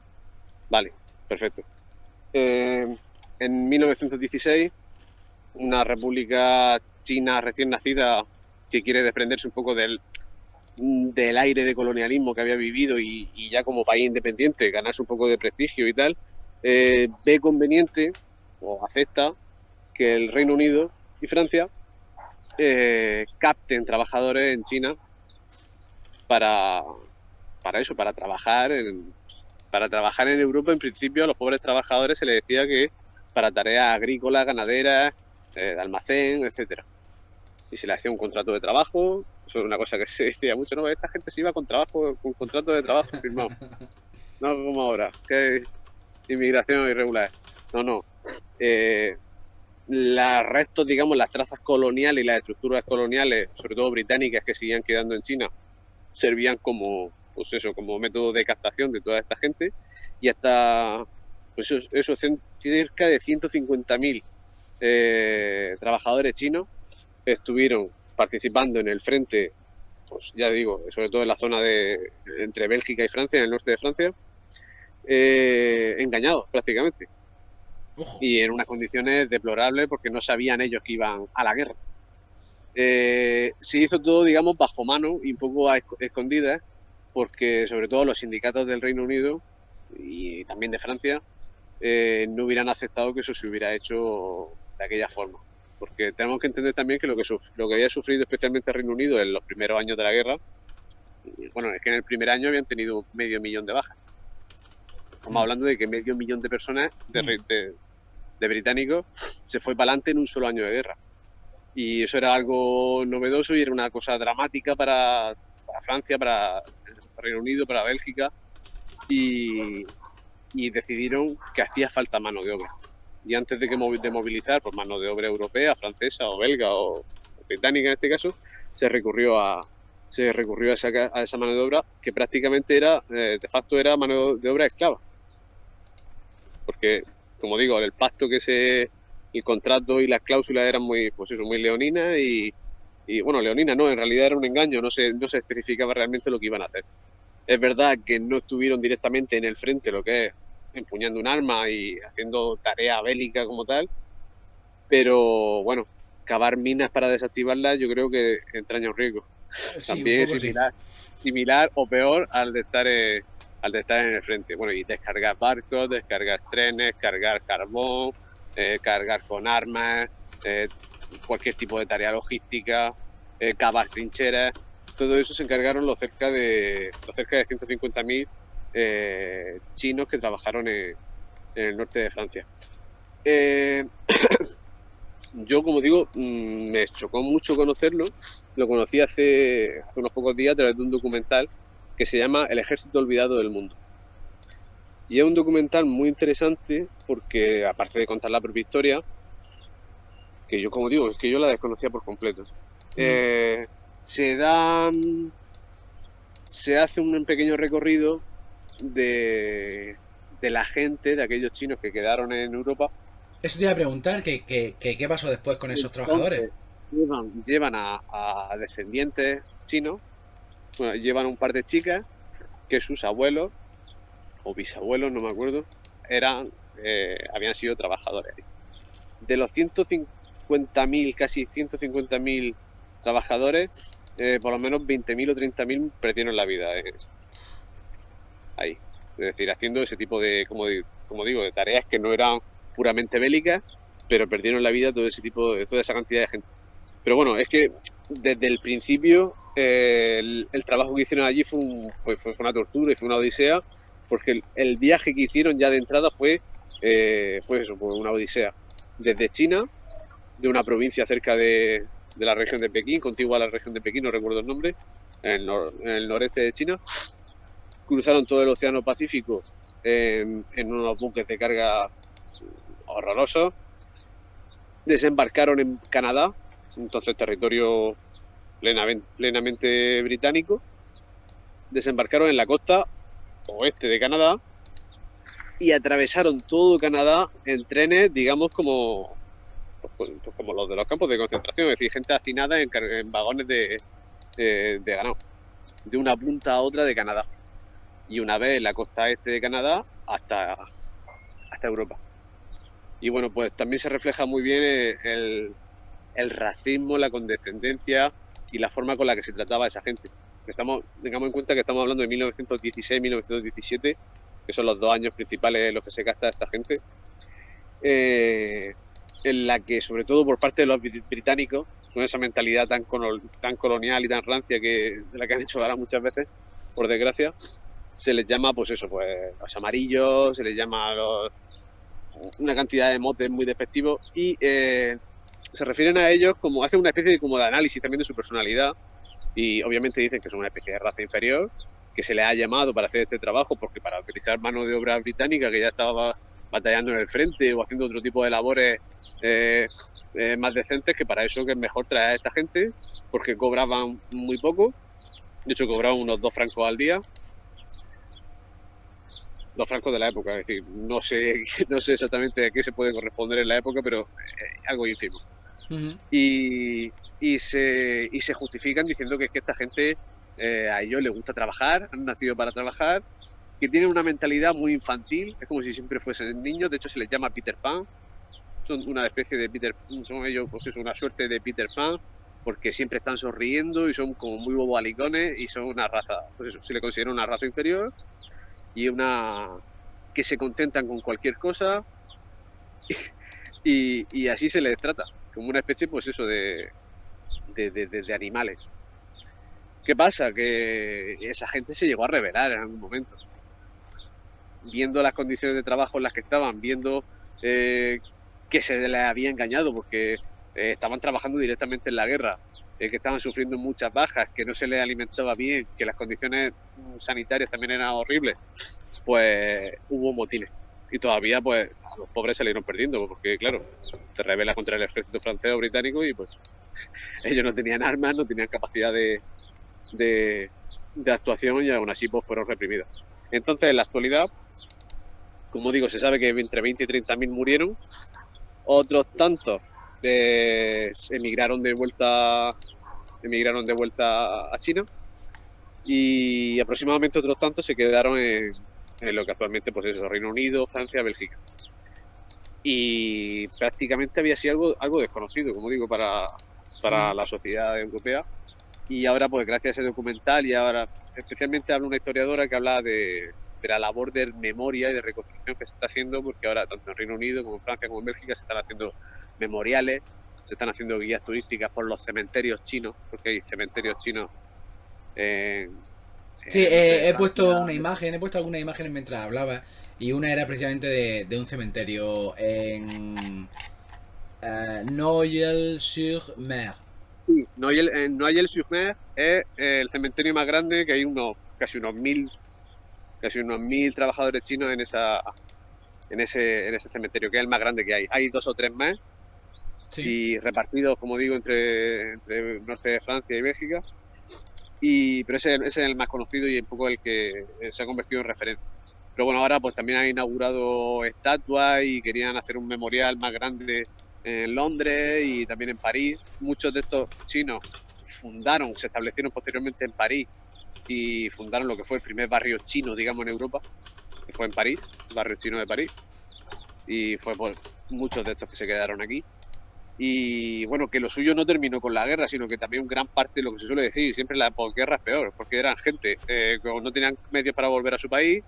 Vale, perfecto. En 1916, una república china recién nacida que quiere desprenderse un poco del aire de colonialismo que había vivido y ya como país independiente ganarse un poco de prestigio y tal, ve conveniente o acepta que el Reino Unido y Francia capten trabajadores en China para eso, para trabajar en Europa. En principio a los pobres trabajadores se les decía que para tareas agrícolas, ganaderas, de almacén, etcétera. Y se le hacía un contrato de trabajo. Eso es una cosa que se decía mucho, ¿no? Esta gente se iba con contrato de trabajo firmado. No como ahora, que inmigración irregular. No. Los restos, digamos, las trazas coloniales y las estructuras coloniales, sobre todo británicas, que seguían quedando en China, servían como, pues eso, como método de captación de toda esta gente. Y hasta, pues eso cerca de 150.000 trabajadores chinos estuvieron participando en el frente, pues ya digo, sobre todo en la zona entre Bélgica y Francia, en el norte de Francia, engañados prácticamente. Ojo. Y en unas condiciones deplorables porque no sabían ellos que iban a la guerra. Se hizo todo, digamos, bajo mano y un poco a escondidas, porque sobre todo los sindicatos del Reino Unido y también de Francia no hubieran aceptado que eso se hubiera hecho de aquella forma. Porque tenemos que entender también que lo que había sufrido especialmente el Reino Unido en los primeros años de la guerra, bueno, es que en el primer año habían tenido 500.000 de bajas. Estamos hablando de que 500.000 de personas, de británicos, se fue para adelante en un solo año de guerra. Y eso era algo novedoso y era una cosa dramática para Francia, para el Reino Unido, para Bélgica. Y decidieron que hacía falta mano de obra. Y antes de movilizar por mano de obra europea, francesa o belga o británica en este caso, se recurrió a esa mano de obra que prácticamente era, de facto era mano de obra esclava. Porque, como digo, el pacto el contrato y las cláusulas eran muy, pues eso, muy leoninas y bueno, leoninas no, en realidad era un engaño, no se especificaba realmente lo que iban a hacer. Es verdad que no estuvieron directamente en el frente, lo que es empuñando un arma y haciendo tarea bélica como tal, pero bueno, cavar minas para desactivarlas yo creo que entraña un riesgo. Sí, También un poco es similar o peor al de estar en el frente. Bueno, y descargar barcos, descargar trenes, cargar carbón, cargar con armas, cualquier tipo de tarea logística, cavar trincheras. Todo eso se encargaron los cerca de 150.000 chinos que trabajaron en el norte de Francia. Yo, como digo, me chocó mucho conocerlo. Lo conocí hace unos pocos días a través de un documental que se llama El ejército olvidado del mundo. Y es un documental muy interesante porque, aparte de contar la propia historia, que yo, como digo, es que yo la desconocía por completo, se hace un pequeño recorrido de la gente, de aquellos chinos que quedaron en Europa. Eso te iba a preguntar, ¿qué pasó después con esos trabajadores? Llevan a descendientes chinos, bueno, llevan un par de chicas que sus abuelos o bisabuelos, no me acuerdo, habían sido trabajadores. De los 150.000, casi 150.000 trabajadores, por lo menos 20.000 o 30.000 perdieron la vida ahí. Es decir, haciendo ese tipo de, como digo, de tareas que no eran puramente bélicas, pero perdieron la vida toda esa cantidad de gente. Pero bueno, es que desde el principio el trabajo que hicieron allí fue una tortura y fue una odisea, porque el viaje que hicieron ya de entrada fue eso, pues una odisea. Desde China, de una provincia cerca de la región de Pekín, contigua a la región de Pekín, no recuerdo el nombre, en el noreste de China. Cruzaron todo el Océano Pacífico en unos buques de carga horrorosos. Desembarcaron en Canadá, entonces territorio plenamente británico. Desembarcaron en la costa oeste de Canadá y atravesaron todo Canadá en trenes, digamos, como los de los campos de concentración, es decir, gente hacinada en vagones de ganado, de una punta a otra de Canadá. Y una vez en la costa este de Canadá hasta Europa. Y bueno, pues también se refleja muy bien el racismo, la condescendencia y la forma con la que se trataba a esa gente. Tengamos en cuenta que estamos hablando de 1916-1917, que son los 2 años principales en los que se gasta esta gente, en la que, sobre todo por parte de los británicos, con esa mentalidad tan colonial y tan rancia de la que han hecho ahora muchas veces, por desgracia, se les llama, pues eso, pues los amarillos, se les llama una cantidad de motes muy despectivos y se refieren a ellos como, hacen una especie de análisis también de su personalidad y obviamente dicen que son una especie de raza inferior, que se les ha llamado para hacer este trabajo porque para utilizar mano de obra británica que ya estaba batallando en el frente o haciendo otro tipo de labores más decentes, que para eso que es mejor traer a esta gente porque cobraban muy poco, de hecho cobraban unos 2 francos al día, 2 francos de la época, es decir, no sé exactamente a qué se puede corresponder en la época, pero algo ínfimo. Y se justifican diciendo que es que esta gente, a ellos les gusta trabajar, han nacido para trabajar, que tienen una mentalidad muy infantil, es como si siempre fuesen niños, de hecho se les llama Peter Pan, son una especie de son ellos, pues eso, una suerte de Peter Pan, porque siempre están sonriendo y son como muy bobalicones y son una raza, pues eso, se le considera una raza inferior y que se contentan con cualquier cosa y así se les trata, como una especie, pues eso, de animales. ¿Qué pasa? Que esa gente se llegó a rebelar en algún momento. Viendo las condiciones de trabajo en las que estaban, viendo que se les había engañado porque estaban trabajando directamente en la guerra, que estaban sufriendo muchas bajas, que no se les alimentaba bien, que las condiciones sanitarias también eran horribles, pues hubo motines. Y todavía, pues, a los pobres salieron perdiendo, porque, claro, te rebela contra el ejército francés o británico y, pues, ellos no tenían armas, no tenían capacidad de actuación y aún así, pues, fueron reprimidos. Entonces, en la actualidad, como digo, se sabe que entre 20 y 30.000 murieron, otros tantos emigraron de vuelta a China y aproximadamente otros tantos se quedaron en lo que actualmente pues es Reino Unido, Francia, Bélgica. Y prácticamente había sido algo desconocido, como digo, para la sociedad europea. Y ahora, pues gracias a ese documental, y ahora especialmente habla una historiadora que habla de la labor de memoria y de reconstrucción que se está haciendo, porque ahora tanto en Reino Unido como en Francia como en Bélgica se están haciendo memoriales, se están haciendo guías turísticas por los cementerios chinos, porque hay cementerios chinos. Sí, he puesto algunas imágenes mientras hablaba y una era precisamente de un cementerio en Noyelles-sur-Mer. Sí, Noyelles-sur-Mer es el cementerio más grande, que hay casi unos 1.000 trabajadores chinos en ese cementerio, que es el más grande que hay. Hay 2 o 3 más, sí, y repartidos, como digo, entre el norte de Francia y Bélgica. Pero ese es el más conocido y un poco el que se ha convertido en referencia. Pero bueno, ahora pues también han inaugurado estatuas y querían hacer un memorial más grande en Londres y también en París. Muchos de estos chinos se establecieron posteriormente en París y fundaron lo que fue el primer barrio chino, digamos, en Europa, que fue en París, el barrio chino de París. Y fue por muchos de estos que se quedaron aquí. Y bueno, que lo suyo no terminó con la guerra, sino que también gran parte de lo que se suele decir, siempre la posguerra es peor, porque eran gente que no tenían medios para volver a su país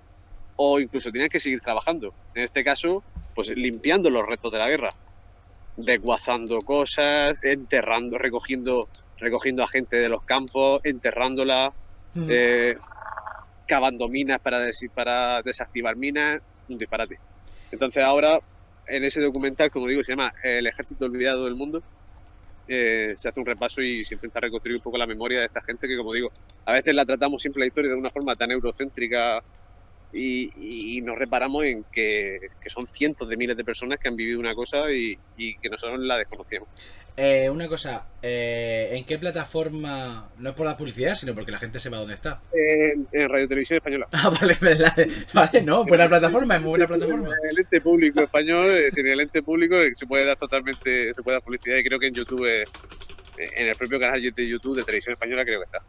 o incluso tenían que seguir trabajando. En este caso, pues limpiando los restos de la guerra, desguazando cosas, enterrando, recogiendo a gente de los campos, enterrándola, cavando minas para desactivar minas, un disparate. Entonces ahora, en ese documental, como digo, se llama El ejército olvidado del mundo, se hace un repaso y se intenta reconstruir un poco la memoria de esta gente que, como digo, a veces la tratamos siempre la historia de una forma tan eurocéntrica y nos reparamos en que son cientos de miles de personas que han vivido una cosa y que nosotros la desconocíamos. Una cosa, ¿en qué plataforma? No es por la publicidad, sino porque la gente sepa dónde está. En Radio Televisión Española. Ah, vale, vale, no, buena plataforma, es muy buena plataforma. El ente público español, es decir, el ente público se puede dar totalmente, se puede dar publicidad y creo que en YouTube, en el propio canal de YouTube de Televisión Española creo que está.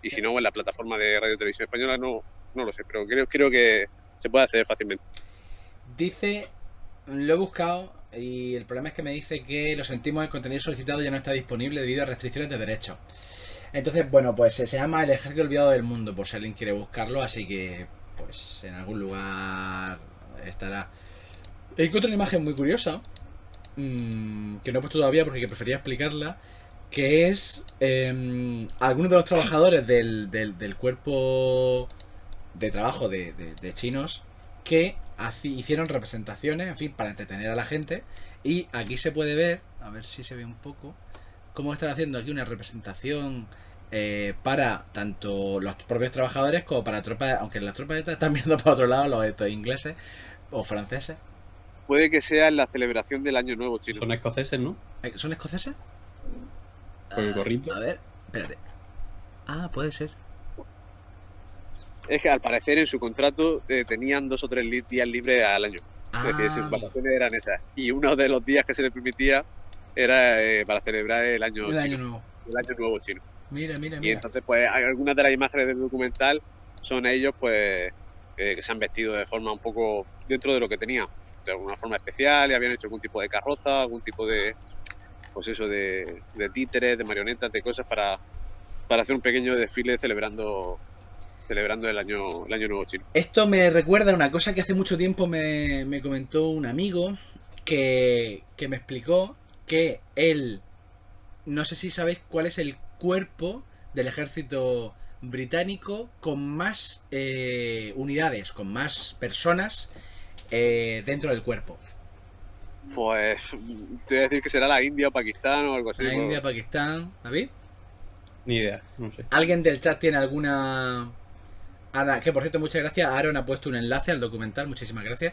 Y si no, en la plataforma de Radio Televisión Española no lo sé, pero creo que se puede acceder fácilmente. Dice, lo he buscado y el problema es que me dice que lo sentimos, el contenido solicitado ya no está disponible debido a restricciones de derechos. Entonces, bueno, pues se llama El Ejército Olvidado del Mundo, por si alguien quiere buscarlo, así que pues en algún lugar estará. Encuentro una imagen muy curiosa, que no he puesto todavía porque prefería explicarla, que es algunos de los trabajadores del cuerpo de trabajo de chinos que hicieron representaciones, en fin, para entretener a la gente. Y aquí se puede ver, a ver si se ve un poco, cómo están haciendo aquí una representación para tanto los propios trabajadores como para tropas, aunque las tropas estas están mirando para otro lado, los estos ingleses o franceses. Puede que sea en la celebración del Año Nuevo chino. Son escoceses, ¿no? ¿Son escoceses? Por el gorrito. A ver, espérate. Ah, puede ser. Es que al parecer en su contrato tenían 2 o 3 días libres al año. Es decir, sus vacaciones eran esas. Y uno de los días que se les permitía era para celebrar el año nuevo. El Año Nuevo chino. Mira. Y entonces, pues, algunas de las imágenes del documental son ellos, pues, que se han vestido de forma un poco dentro de lo que tenían. De alguna forma especial, y habían hecho algún tipo de carroza, algún tipo de, pues eso, de títeres, de marionetas, de cosas para hacer un pequeño desfile celebrando el año Nuevo chino. Esto me recuerda a una cosa que hace mucho tiempo me comentó un amigo que me explicó que él, no sé si sabéis cuál es el cuerpo del ejército británico con más unidades, con más personas dentro del cuerpo. Pues te voy a decir que será la India o Pakistán o algo así. La India, Pakistán, ¿David? Ni idea, no sé. ¿Alguien del chat tiene alguna...? Ana, que por cierto, muchas gracias. Aaron ha puesto un enlace al documental, muchísimas gracias.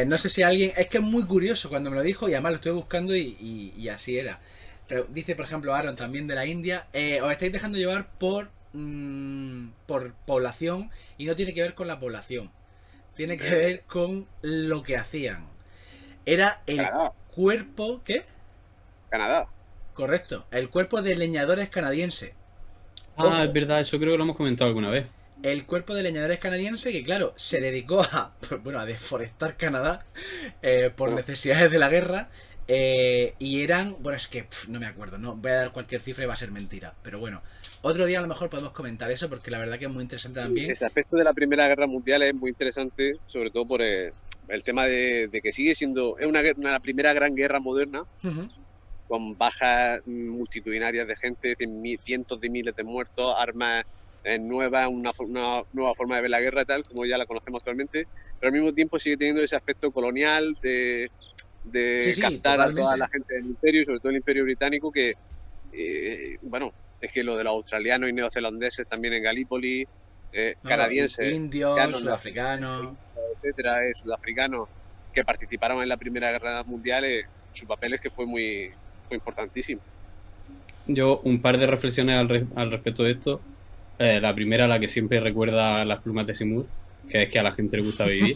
No sé si alguien... Es que es muy curioso cuando me lo dijo y además lo estuve buscando y así era. Pero dice, por ejemplo, Aaron, también de la India, os estáis dejando llevar por población y no tiene que ver con la población. Tiene que ver con lo que hacían. Era el Canadá. Cuerpo... ¿Qué? Canadá. Correcto, el cuerpo de leñadores canadiense. Ah, Ojo. es verdad, eso creo que lo hemos comentado alguna vez. El cuerpo de leñadores canadiense que, claro, se dedicó a deforestar Canadá por necesidades de la guerra. Y eran... Bueno, es que no me acuerdo, no voy a dar cualquier cifra y va a ser mentira. Pero bueno, otro día a lo mejor podemos comentar eso porque la verdad que es muy interesante también. Ese aspecto de la Primera Guerra Mundial es muy interesante, sobre todo por el tema de que sigue siendo... Es una primera gran guerra moderna, con bajas multitudinarias de gente, cientos de miles de muertos, armas nuevas, una nueva forma de ver la guerra y tal, como ya la conocemos actualmente, pero al mismo tiempo sigue teniendo ese aspecto colonial de captar a toda la gente del imperio y sobre todo el imperio británico que, bueno, es que lo de los australianos y neozelandeses también en Galípoli, canadienses, indios, sudafricanos, etcétera, sudafricanos que participaron en la Primera Guerra Mundial, su papel es que fue importantísimo. Yo, un par de reflexiones al respecto de esto. La primera, la que siempre recuerda las plumas de Simur, que es que a la gente le gusta vivir.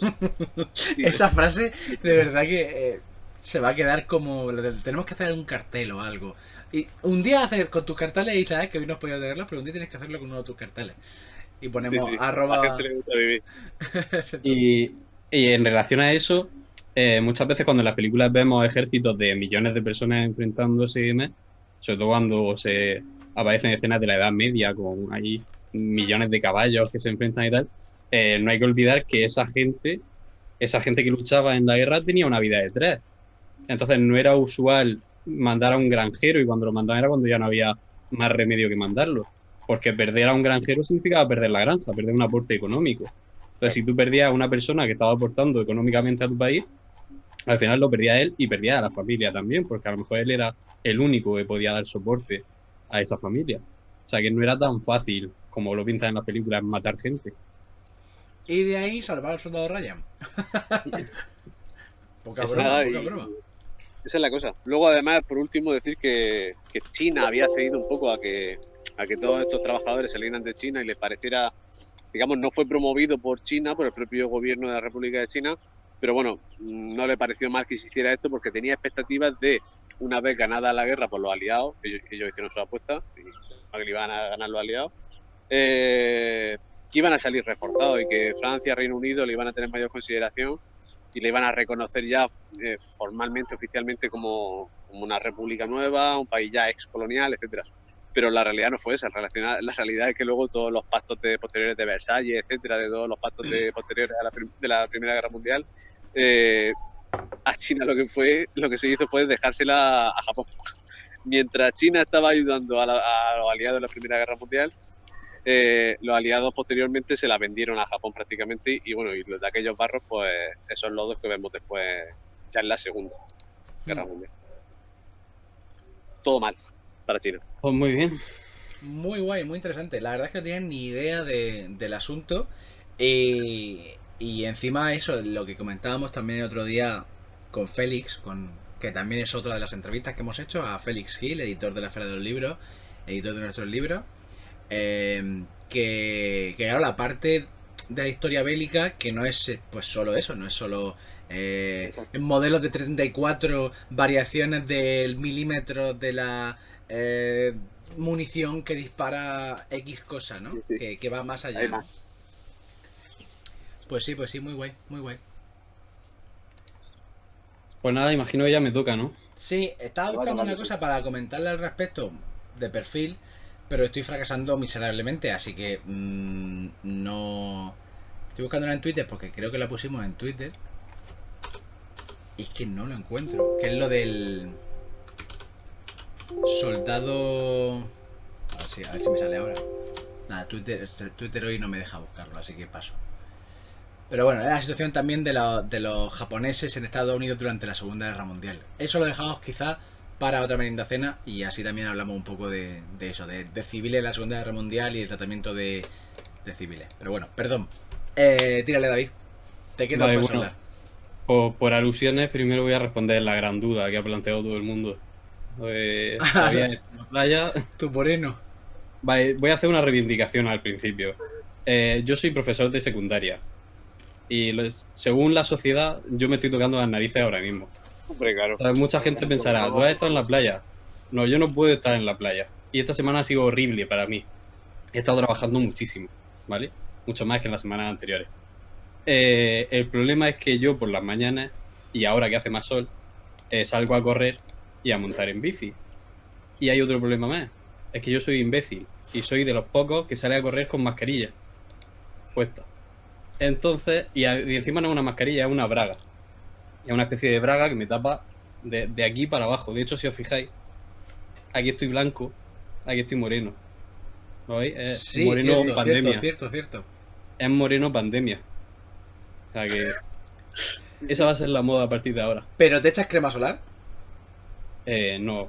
Esa frase, de verdad que se va a quedar como... Tenemos que hacer un cartel o algo. Y un día hacer con tus carteles, y sabes que hoy no has podido tenerlos, pero un día tienes que hacerlo con uno de tus carteles. Y ponemos arroba... A la gente le gusta vivir. Y en relación a eso, muchas veces cuando en las películas vemos ejércitos de millones de personas enfrentándose y demás, sobre todo cuando se aparecen escenas de la Edad Media con ahí millones de caballos que se enfrentan y tal, no hay que olvidar que esa gente que luchaba en la guerra tenía una vida de 3. Entonces no era usual mandar a un granjero, y cuando lo mandaban era cuando ya no había más remedio que mandarlo, porque perder a un granjero significaba perder la granja, perder un aporte económico. Entonces, si tú perdías a una persona que estaba aportando económicamente a tu país, al final lo perdía él y perdía a la familia también, porque a lo mejor él era el único que podía dar soporte a esa familia. O sea que no era tan fácil como lo pintan en las películas matar gente. Y de ahí salvar al soldado Ryan. Poca Esa- broma, y- poca broma. Esa es la cosa. Luego, además, por último, decir que China había cedido un poco a que todos estos trabajadores salieran de China y les pareciera, digamos, no fue promovido por China, por el propio gobierno de la República de China, pero bueno, no le pareció mal que se hiciera esto porque tenía expectativas de, una vez ganada la guerra por los aliados, ellos hicieron su apuesta, y que le iban a ganar los aliados, que iban a salir reforzados y que Francia, Reino Unido le iban a tener mayor consideración y le iban a reconocer ya formalmente, oficialmente como una república nueva, un país ya excolonial, etcétera. Pero la realidad no fue esa. La realidad es que luego todos los pactos posteriores de Versalles, etcétera, de todos los pactos posteriores de la Primera Guerra Mundial, a China lo que se hizo fue dejársela a Japón. Mientras China estaba ayudando a los aliados de la Primera Guerra Mundial, los aliados posteriormente se la vendieron a Japón prácticamente y bueno, y los de aquellos barros, pues esos lodos que vemos después ya en la Segunda Guerra Mundial. Todo mal para China. Pues muy bien. Muy guay, muy interesante. La verdad es que no tenía ni idea del asunto. Y encima eso, lo que comentábamos también el otro día con Félix, que también es otra de las entrevistas que hemos hecho a Félix Gil, editor de la Feria de los Libros, editor de nuestros libros. Que claro, la parte de la historia bélica que no es pues solo eso, no es solo modelos de 34 variaciones del milímetro de la munición que dispara X cosa, ¿no? Sí. Que va más allá, ¿no? Pues sí, muy guay, muy guay. Pues nada, imagino que ya me toca, ¿no? Sí, estaba buscando una cosa para comentarle al respecto de perfil, pero estoy fracasando miserablemente, así que no... Estoy buscándola en Twitter porque creo que la pusimos en Twitter. Y es que no lo encuentro. Que es lo del... soldado... A ver si me sale ahora. Nada, Twitter hoy no me deja buscarlo, así que paso. Pero bueno, es la situación también de los japoneses en Estados Unidos durante la Segunda Guerra Mundial. Eso lo dejamos quizá para otra merienda cena y así también hablamos un poco de eso, de civiles en la Segunda Guerra Mundial y el tratamiento de civiles. Pero bueno, perdón. Tírale, David. ¿De qué nos puedes hablar? Por alusiones, primero voy a responder la gran duda que ha planteado todo el mundo. Todavía en la playa. Tu moreno. Vale, voy a hacer una reivindicación al principio. Yo soy profesor de secundaria. Y según la sociedad, yo me estoy tocando las narices ahora mismo. Hombre, claro. O sea, mucha gente pensará, ¿tú has estado en la playa? No, yo no puedo estar en la playa. Y esta semana ha sido horrible para mí. He estado trabajando muchísimo, ¿vale? Mucho más que en las semanas anteriores. El problema es que yo por las mañanas, y ahora que hace más sol, salgo a correr y a montar en bici. Y hay otro problema más. Es que yo soy imbécil. Y soy de los pocos que sale a correr con mascarilla puesta. Entonces, y encima no es una mascarilla, es una braga. Es una especie de braga que me tapa de aquí para abajo. De hecho, si os fijáis, aquí estoy blanco, aquí estoy moreno. ¿Lo veis? Es Sí, moreno pandemia. Cierto. Es moreno pandemia. O sea que esa va a ser la moda a partir de ahora. ¿Pero te echas crema solar? No.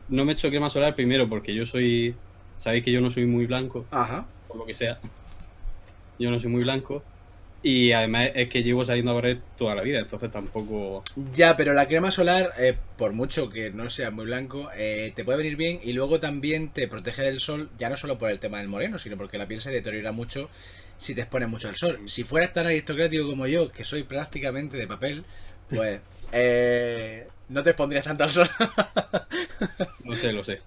No me echo crema solar primero porque yo soy... Sabéis que yo no soy muy blanco. Ajá. Por lo que sea. Yo no soy muy blanco. Y además es que llevo saliendo a correr toda la vida, entonces tampoco... Ya, pero la crema solar, por mucho que no sea muy blanco, te puede venir bien y luego también te protege del sol, ya no solo por el tema del moreno, sino porque la piel se deteriora mucho si te expones mucho al sol. Si fueras tan aristocrático como yo, que soy prácticamente de papel, pues no te expondrías tanto al sol. Lo sé.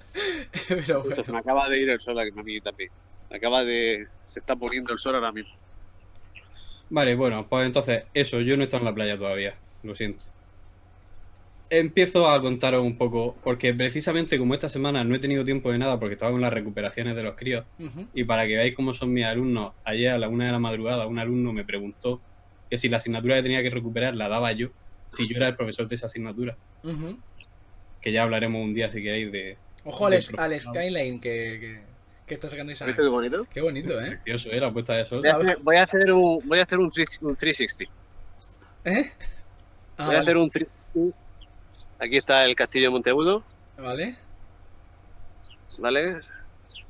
Pero bueno. Pues me acaba de ir el sol a mí también. Se está poniendo el sol ahora mismo. Vale, bueno, pues entonces, eso, yo no he estado en la playa todavía, lo siento. Empiezo a contaros un poco, porque precisamente como esta semana no he tenido tiempo de nada porque estaba con las recuperaciones de los críos, y para que veáis cómo son mis alumnos, ayer a la 1 de la madrugada un alumno me preguntó que si la asignatura que tenía que recuperar la daba yo, si yo era el profesor de esa asignatura. Que ya hablaremos un día si queréis de... Ojo al skyline que está sacando Isaac. ¿Viste qué bonito? Qué bonito, ¿eh? Precioso, la puesta de sol. Voy a hacer un 360. ¿Eh? Voy a vale. hacer un Aquí está el castillo de Monteagudo, Vale. ¿vale?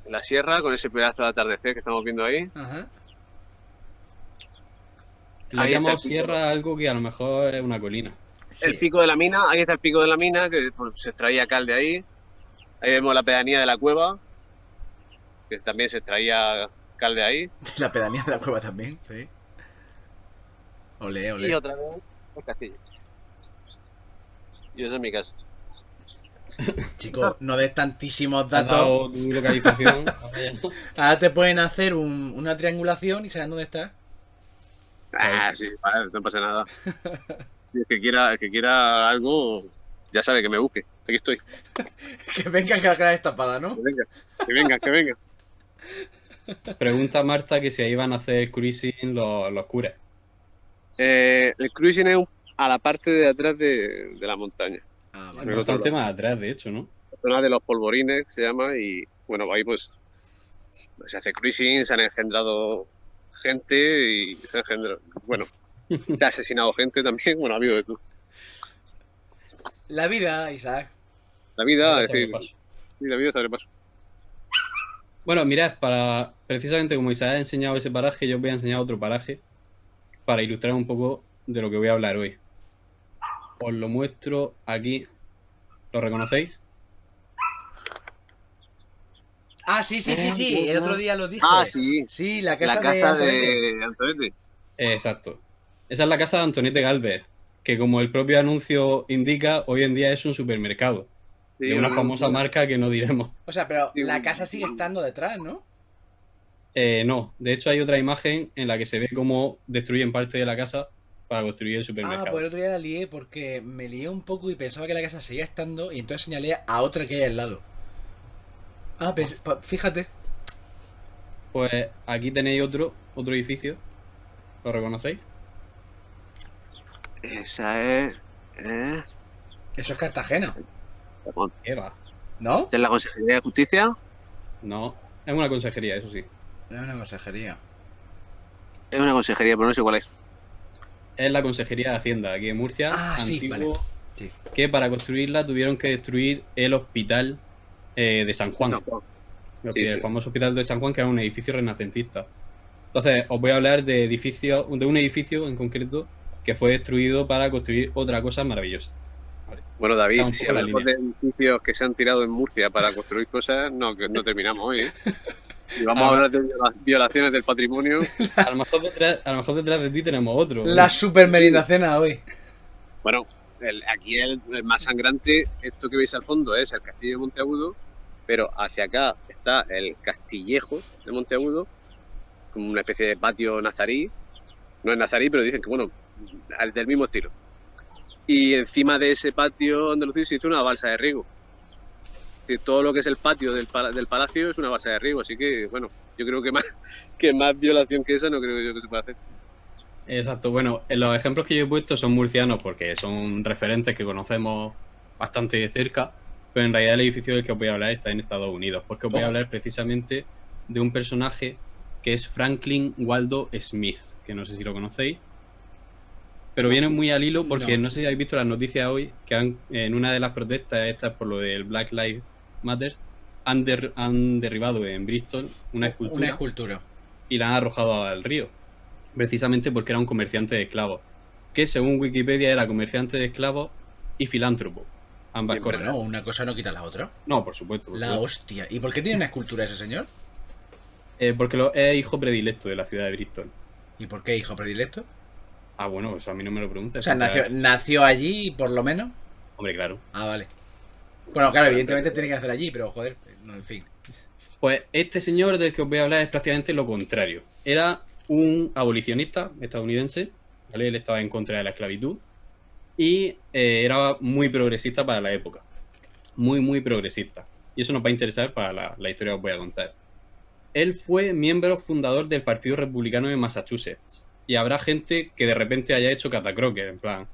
En la sierra, con ese pedazo de atardecer que estamos viendo ahí. Ajá. Le Ahí está llamamos el pico. sierra a algo que a lo mejor es una colina. El Sí. pico de la mina, ahí está el pico de la mina, que pues, se extraía cal de ahí. Ahí vemos la pedanía de la cueva, que también se extraía cal de ahí. La pedanía de la cueva también, sí. Ole, Y ole. otra vez el castillo. Y eso es mi casa. Chicos, no des tantísimos ¿Te has datos. dado tu localización? Ahora te pueden hacer una triangulación y saben dónde estás. Ah, sí, vale, no pasa nada. Y el que quiera algo, ya sabe que me busque. Aquí estoy. Que vengan con la cara destapada, ¿no? Que venga, que venga, que venga. Pregunta Marta que si ahí van a hacer cruising los curas. El cruising es a la parte de atrás de la montaña. Ah, En vale. el otro Bastante lado. más atrás, de hecho, ¿no? La zona de los polvorines se llama y bueno, ahí pues se hace cruising, se han engendrado gente y se ha engendrado, bueno, se ha asesinado gente también, bueno, ha habido de todo. La vida, Isaac. La vida, Ahora es decir, sobrepaso. sí, la vida se abre paso. Bueno, mirad, para precisamente como Isaac ha enseñado ese paraje, yo os voy a enseñar otro paraje para ilustrar un poco de lo que voy a hablar hoy. Os lo muestro aquí. ¿Lo reconocéis? Ah, sí, sí, sí, sí. El otro día lo dije. Ah, sí, Sí, la casa, la casa de Antonete. de Antonete. Exacto. Esa es la casa de Antonete Galvez, que como el propio anuncio indica, hoy en día es un supermercado. Sí, De una famosa marca que no diremos. O sea, pero Sí, la casa sigue estando detrás, ¿no? No, de hecho hay otra imagen en la que se ve cómo destruyen parte de la casa para construir el Ah, supermercado. pues el otro día la lié porque me lié un poco y pensaba que la casa seguía estando y entonces señalé a otra que hay al lado. Ah, pero fíjate. Pues aquí tenéis otro edificio. ¿Lo reconocéis? Esa es, Eso es Cartagena, ¿Qué va? ¿no? ¿esa es la Consejería de Justicia? No, es una consejería, eso sí. Es una consejería. Es una consejería, pero no sé cuál es. Es la Consejería de Hacienda, aquí en Murcia, Ah, sí, antiguo, vale. Sí. que para construirla tuvieron que destruir el hospital de San Juan. No, sí, El sí. famoso hospital de San Juan, que era un edificio renacentista. Entonces, os voy a hablar de un edificio en concreto que fue destruido para construir otra cosa maravillosa. Bueno, Está David, un si poco la hablamos de edificios que se han tirado en Murcia para construir cosas, no, que no terminamos hoy, ¿eh? Y vamos a hablar de violaciones del patrimonio. A lo mejor detrás de ti tenemos otro. La super merendacena hoy. Bueno, aquí el más sangrante, esto que veis al fondo es el castillo de Monteagudo, pero hacia acá está el castillejo de Monteagudo, como una especie de patio nazarí. No es nazarí, pero dicen que, bueno, del mismo estilo. Y encima de ese patio andalusí existe una balsa de riego. Es decir, todo lo que es el patio del palacio es una balsa de riego, así que, bueno, yo creo que más violación que esa no creo yo que se pueda hacer. Exacto, bueno, los ejemplos que yo he puesto son murcianos porque son referentes que conocemos bastante de cerca, pero en realidad el edificio del que os voy a hablar está en Estados Unidos, porque os voy a hablar precisamente de un personaje que es Franklin Waldo Smith, que no sé si lo conocéis, pero viene muy al hilo porque no sé si habéis visto las noticias hoy, que en una de las protestas estas por lo del Black Lives Matter, han derribado en Bristol una escultura y la han arrojado al río, precisamente porque era un comerciante de esclavos, que según Wikipedia era comerciante de esclavos y filántropo, ambas Bien, cosas. Bueno, una cosa no quita la otra. No, por supuesto. La hostia. ¿Y por qué tiene una escultura ese señor? Porque es hijo predilecto de la ciudad de Bristol. ¿Y por qué hijo predilecto? Ah, bueno, eso a mí no me lo preguntes. O sea, nació allí por lo menos. Hombre, claro. Ah, vale. Bueno, claro, evidentemente tiene que nacer allí, pero joder, no, en fin. Pues este señor del que os voy a hablar es prácticamente lo contrario. Era un abolicionista estadounidense, ¿vale? Él estaba en contra de la esclavitud y era muy progresista para la época. Muy, muy progresista. Y eso nos va a interesar para la historia que os voy a contar. Él fue miembro fundador del Partido Republicano de Massachusetts. Y habrá gente que de repente haya hecho catacroker, en plan,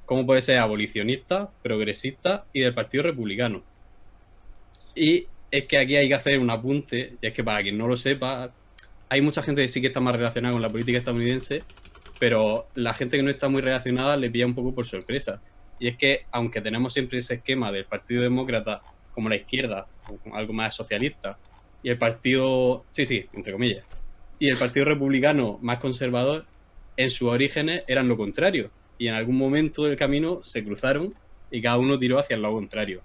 ¿cómo puede ser abolicionista, progresista y del Partido Republicano? Y es que aquí hay que hacer un apunte, y es que para quien no lo sepa, hay mucha gente que sí que está más relacionada con la política estadounidense, pero la gente que no está muy relacionada le pilla un poco por sorpresa. Y es que, aunque tenemos siempre ese esquema del Partido Demócrata como la izquierda, algo más socialista, y el partido, sí, entre comillas, y el Partido Republicano más conservador, en sus orígenes eran lo contrario. Y en algún momento del camino se cruzaron y cada uno tiró hacia el lado contrario.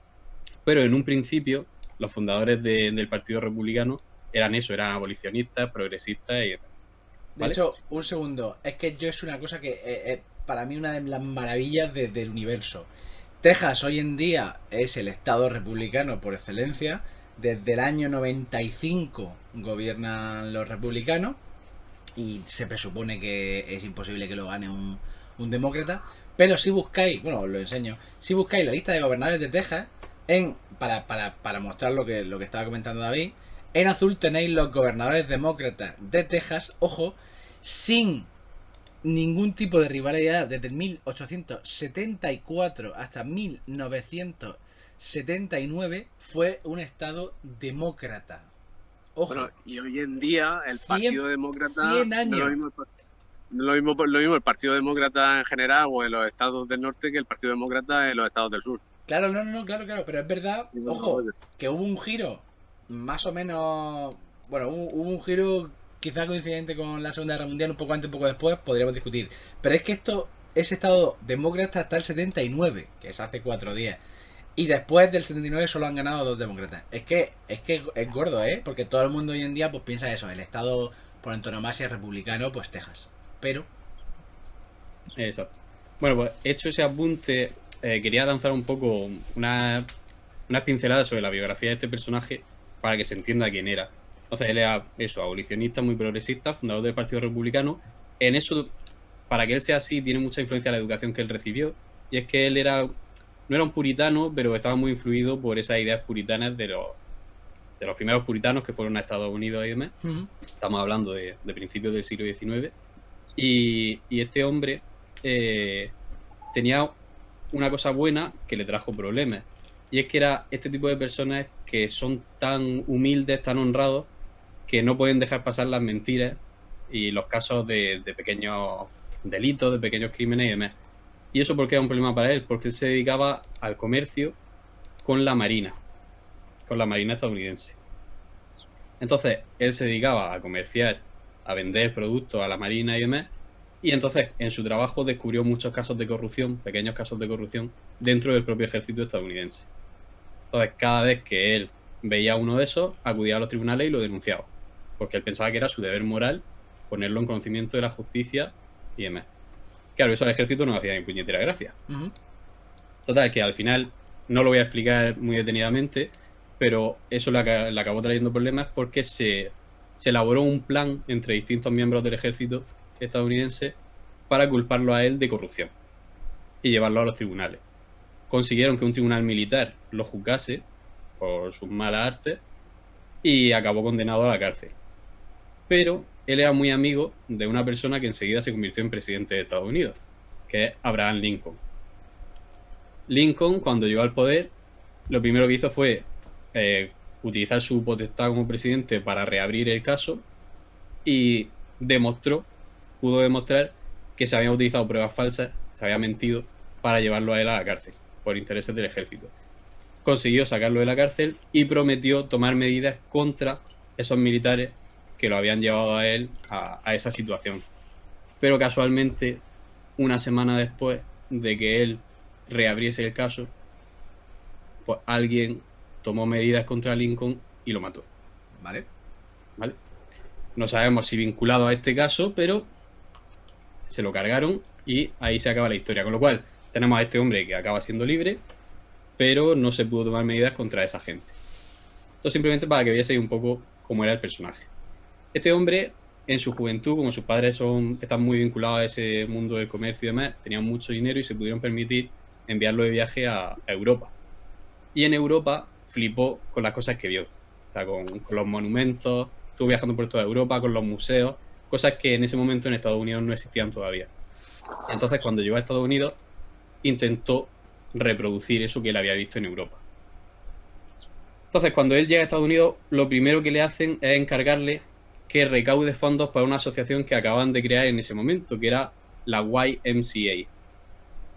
Pero en un principio, los fundadores del Partido Republicano eran eso, eran abolicionistas, progresistas y... De ¿Vale? hecho, un segundo, es que yo es una cosa que es para mí una de las maravillas del universo. Texas hoy en día es el estado republicano por excelencia. Desde el año 95 gobiernan los republicanos y se presupone que es imposible que lo gane un demócrata. Pero si buscáis, bueno, os lo enseño, si buscáis la lista de gobernadores de Texas, para mostrar lo que estaba comentando David, en azul tenéis los gobernadores demócratas de Texas, ojo, sin ningún tipo de rivalidad desde 1874 hasta 1979 fue un estado demócrata. Ojo. Bueno, y hoy en día el 100 Partido Demócrata 100 años. no es lo mismo el Partido Demócrata en general o en los estados del norte que el Partido Demócrata en los estados del sur. Claro, no, claro, pero es verdad, No, ojo, no. que hubo un giro más o menos, bueno, hubo un giro quizá coincidente con la Segunda Guerra Mundial, un poco antes, un poco después, podríamos discutir. Pero es que ese estado demócrata hasta el 79, que es hace 4 días. Y después del 79 solo han ganado 2 demócratas. Es que es gordo, ¿eh? Porque todo el mundo hoy en día pues piensa eso, el estado por antonomasia republicano, pues Texas. Pero... Exacto. Bueno, pues hecho ese apunte, quería lanzar un poco unas pinceladas sobre la biografía de este personaje para que se entienda quién era. Entonces él era eso, abolicionista, muy progresista, fundador del Partido Republicano. En eso, para que él sea así, tiene mucha influencia la educación que él recibió. Y es que él no era un puritano, pero estaba muy influido por esas ideas puritanas de los primeros puritanos que fueron a Estados Unidos y demás. Estamos hablando de principios del siglo XIX. Y este hombre tenía una cosa buena que le trajo problemas. Y es que era este tipo de personas que son tan humildes, tan honrados, que no pueden dejar pasar las mentiras y los casos de pequeños delitos, de pequeños crímenes y demás. ¿Y eso por qué era un problema para él? Porque él se dedicaba al comercio con la marina estadounidense. Entonces, él se dedicaba a comerciar, a vender productos a la marina y demás, y entonces en su trabajo descubrió muchos casos de corrupción, pequeños casos de corrupción, dentro del propio ejército estadounidense. Entonces, cada vez que él veía uno de esos, acudía a los tribunales y lo denunciaba, porque él pensaba que era su deber moral ponerlo en conocimiento de la justicia y demás. Claro, eso al ejército no hacía ni puñetera gracia. Total, que al final, no lo voy a explicar muy detenidamente, pero eso le acabó trayendo problemas porque se elaboró un plan entre distintos miembros del ejército estadounidense para culparlo a él de corrupción y llevarlo a los tribunales. Consiguieron que un tribunal militar lo juzgase por sus malas artes y acabó condenado a la cárcel. Pero él era muy amigo de una persona que enseguida se convirtió en presidente de Estados Unidos, que es Abraham Lincoln. Lincoln, cuando llegó al poder, lo primero que hizo fue utilizar su potestad como presidente para reabrir el caso y pudo demostrar que se habían utilizado pruebas falsas, se había mentido para llevarlo a él a la cárcel por intereses del ejército. Consiguió sacarlo de la cárcel y prometió tomar medidas contra esos militares que lo habían llevado a él a esa situación. Pero casualmente, una semana después de que él reabriese el caso, pues alguien tomó medidas contra Lincoln y lo mató. ¿Vale? No sabemos si vinculado a este caso, pero se lo cargaron y ahí se acaba la historia. Con lo cual, tenemos a este hombre que acaba siendo libre, pero no se pudo tomar medidas contra esa gente. Esto simplemente para que vieseis un poco cómo era el personaje. Este hombre, en su juventud, como sus padres están muy vinculados a ese mundo del comercio y demás, tenían mucho dinero y se pudieron permitir enviarlo de viaje a Europa. Y en Europa flipó con las cosas que vio. O sea, con los monumentos, estuvo viajando por toda Europa, con los museos, cosas que en ese momento en Estados Unidos no existían todavía. Entonces, cuando llegó a Estados Unidos, intentó reproducir eso que él había visto en Europa. Entonces, cuando él llega a Estados Unidos, lo primero que le hacen es encargarle que recaude fondos para una asociación que acaban de crear en ese momento, que era la YMCA.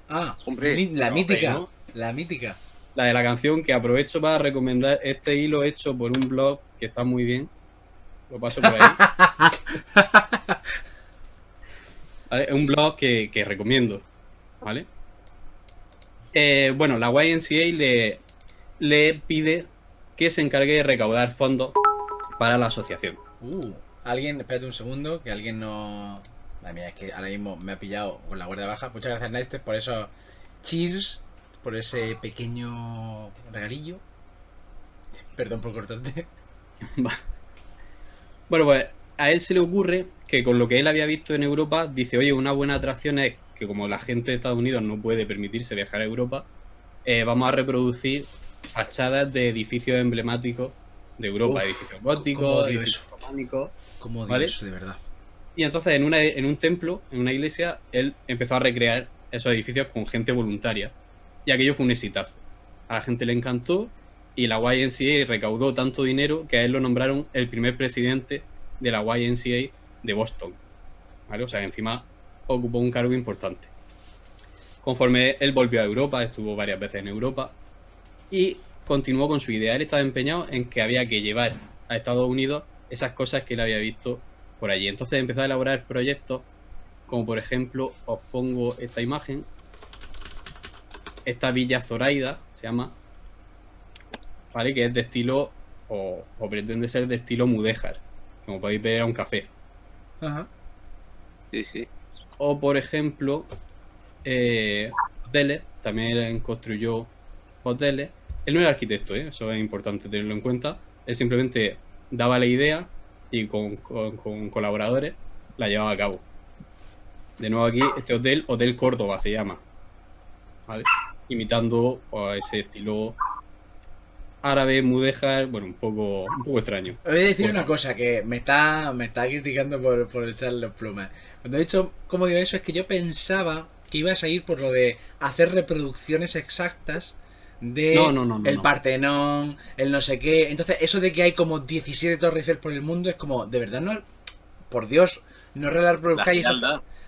Ah, Hombre, la no, mítica. ¿no? La mítica. La de la canción, que aprovecho para recomendar este hilo hecho por un blog que está muy bien. Lo paso por ahí. ¿Vale? Es un blog que recomiendo. ¿Vale? Bueno, la YMCA le pide que se encargue de recaudar fondos para la asociación. Alguien, espérate un segundo, que alguien no. Madre mía, es que ahora mismo me ha pillado con la guardia baja. Muchas gracias, Naister, por eso. Cheers, por ese pequeño regalillo. Perdón por cortarte. Bueno, pues a él se le ocurre que con lo que él había visto en Europa, dice, oye, una buena atracción es que como la gente de Estados Unidos no puede permitirse viajar a Europa, vamos a reproducir fachadas de edificios emblemáticos de Europa, Uf, edificios cómo góticos, odio edificios románicos. Como odio ¿Vale? eso, de verdad. Y entonces en un templo, en una iglesia, él empezó a recrear esos edificios con gente voluntaria. Y aquello fue un exitazo. A la gente le encantó y la YMCA recaudó tanto dinero que a él lo nombraron el primer presidente de la YMCA de Boston. ¿Vale? O sea, encima ocupó un cargo importante. Conforme él volvió a Europa, estuvo varias veces en Europa y continuó con su idea. Él estaba empeñado en que había que llevar a Estados Unidos esas cosas que él había visto por allí. Entonces empezó a elaborar proyectos como, por ejemplo, os pongo esta imagen. Esta Villa Zoraida se llama, ¿vale? Que es de estilo, o pretende ser de estilo mudéjar. Como podéis ver, era un café. Ajá. Sí, sí. O, por ejemplo, hoteles. También él construyó hoteles. Él no era arquitecto, eso es importante tenerlo en cuenta. Él simplemente daba la idea y con colaboradores la llevaba a cabo. De nuevo aquí, este hotel, Hotel Córdoba se llama. ¿Vale? Imitando a ese estilo árabe, mudéjar, bueno, un poco extraño. Voy a decir Bueno. una cosa que me está criticando por echar los plumas. Cuando he dicho cómo digo eso, es que yo pensaba que ibas a ir por lo de hacer reproducciones exactas de No, el no. Partenón, el no sé qué. Entonces, eso de que hay como 17 Torres Eiffel por el mundo es como, de verdad, no. Por Dios, no reproduzcáis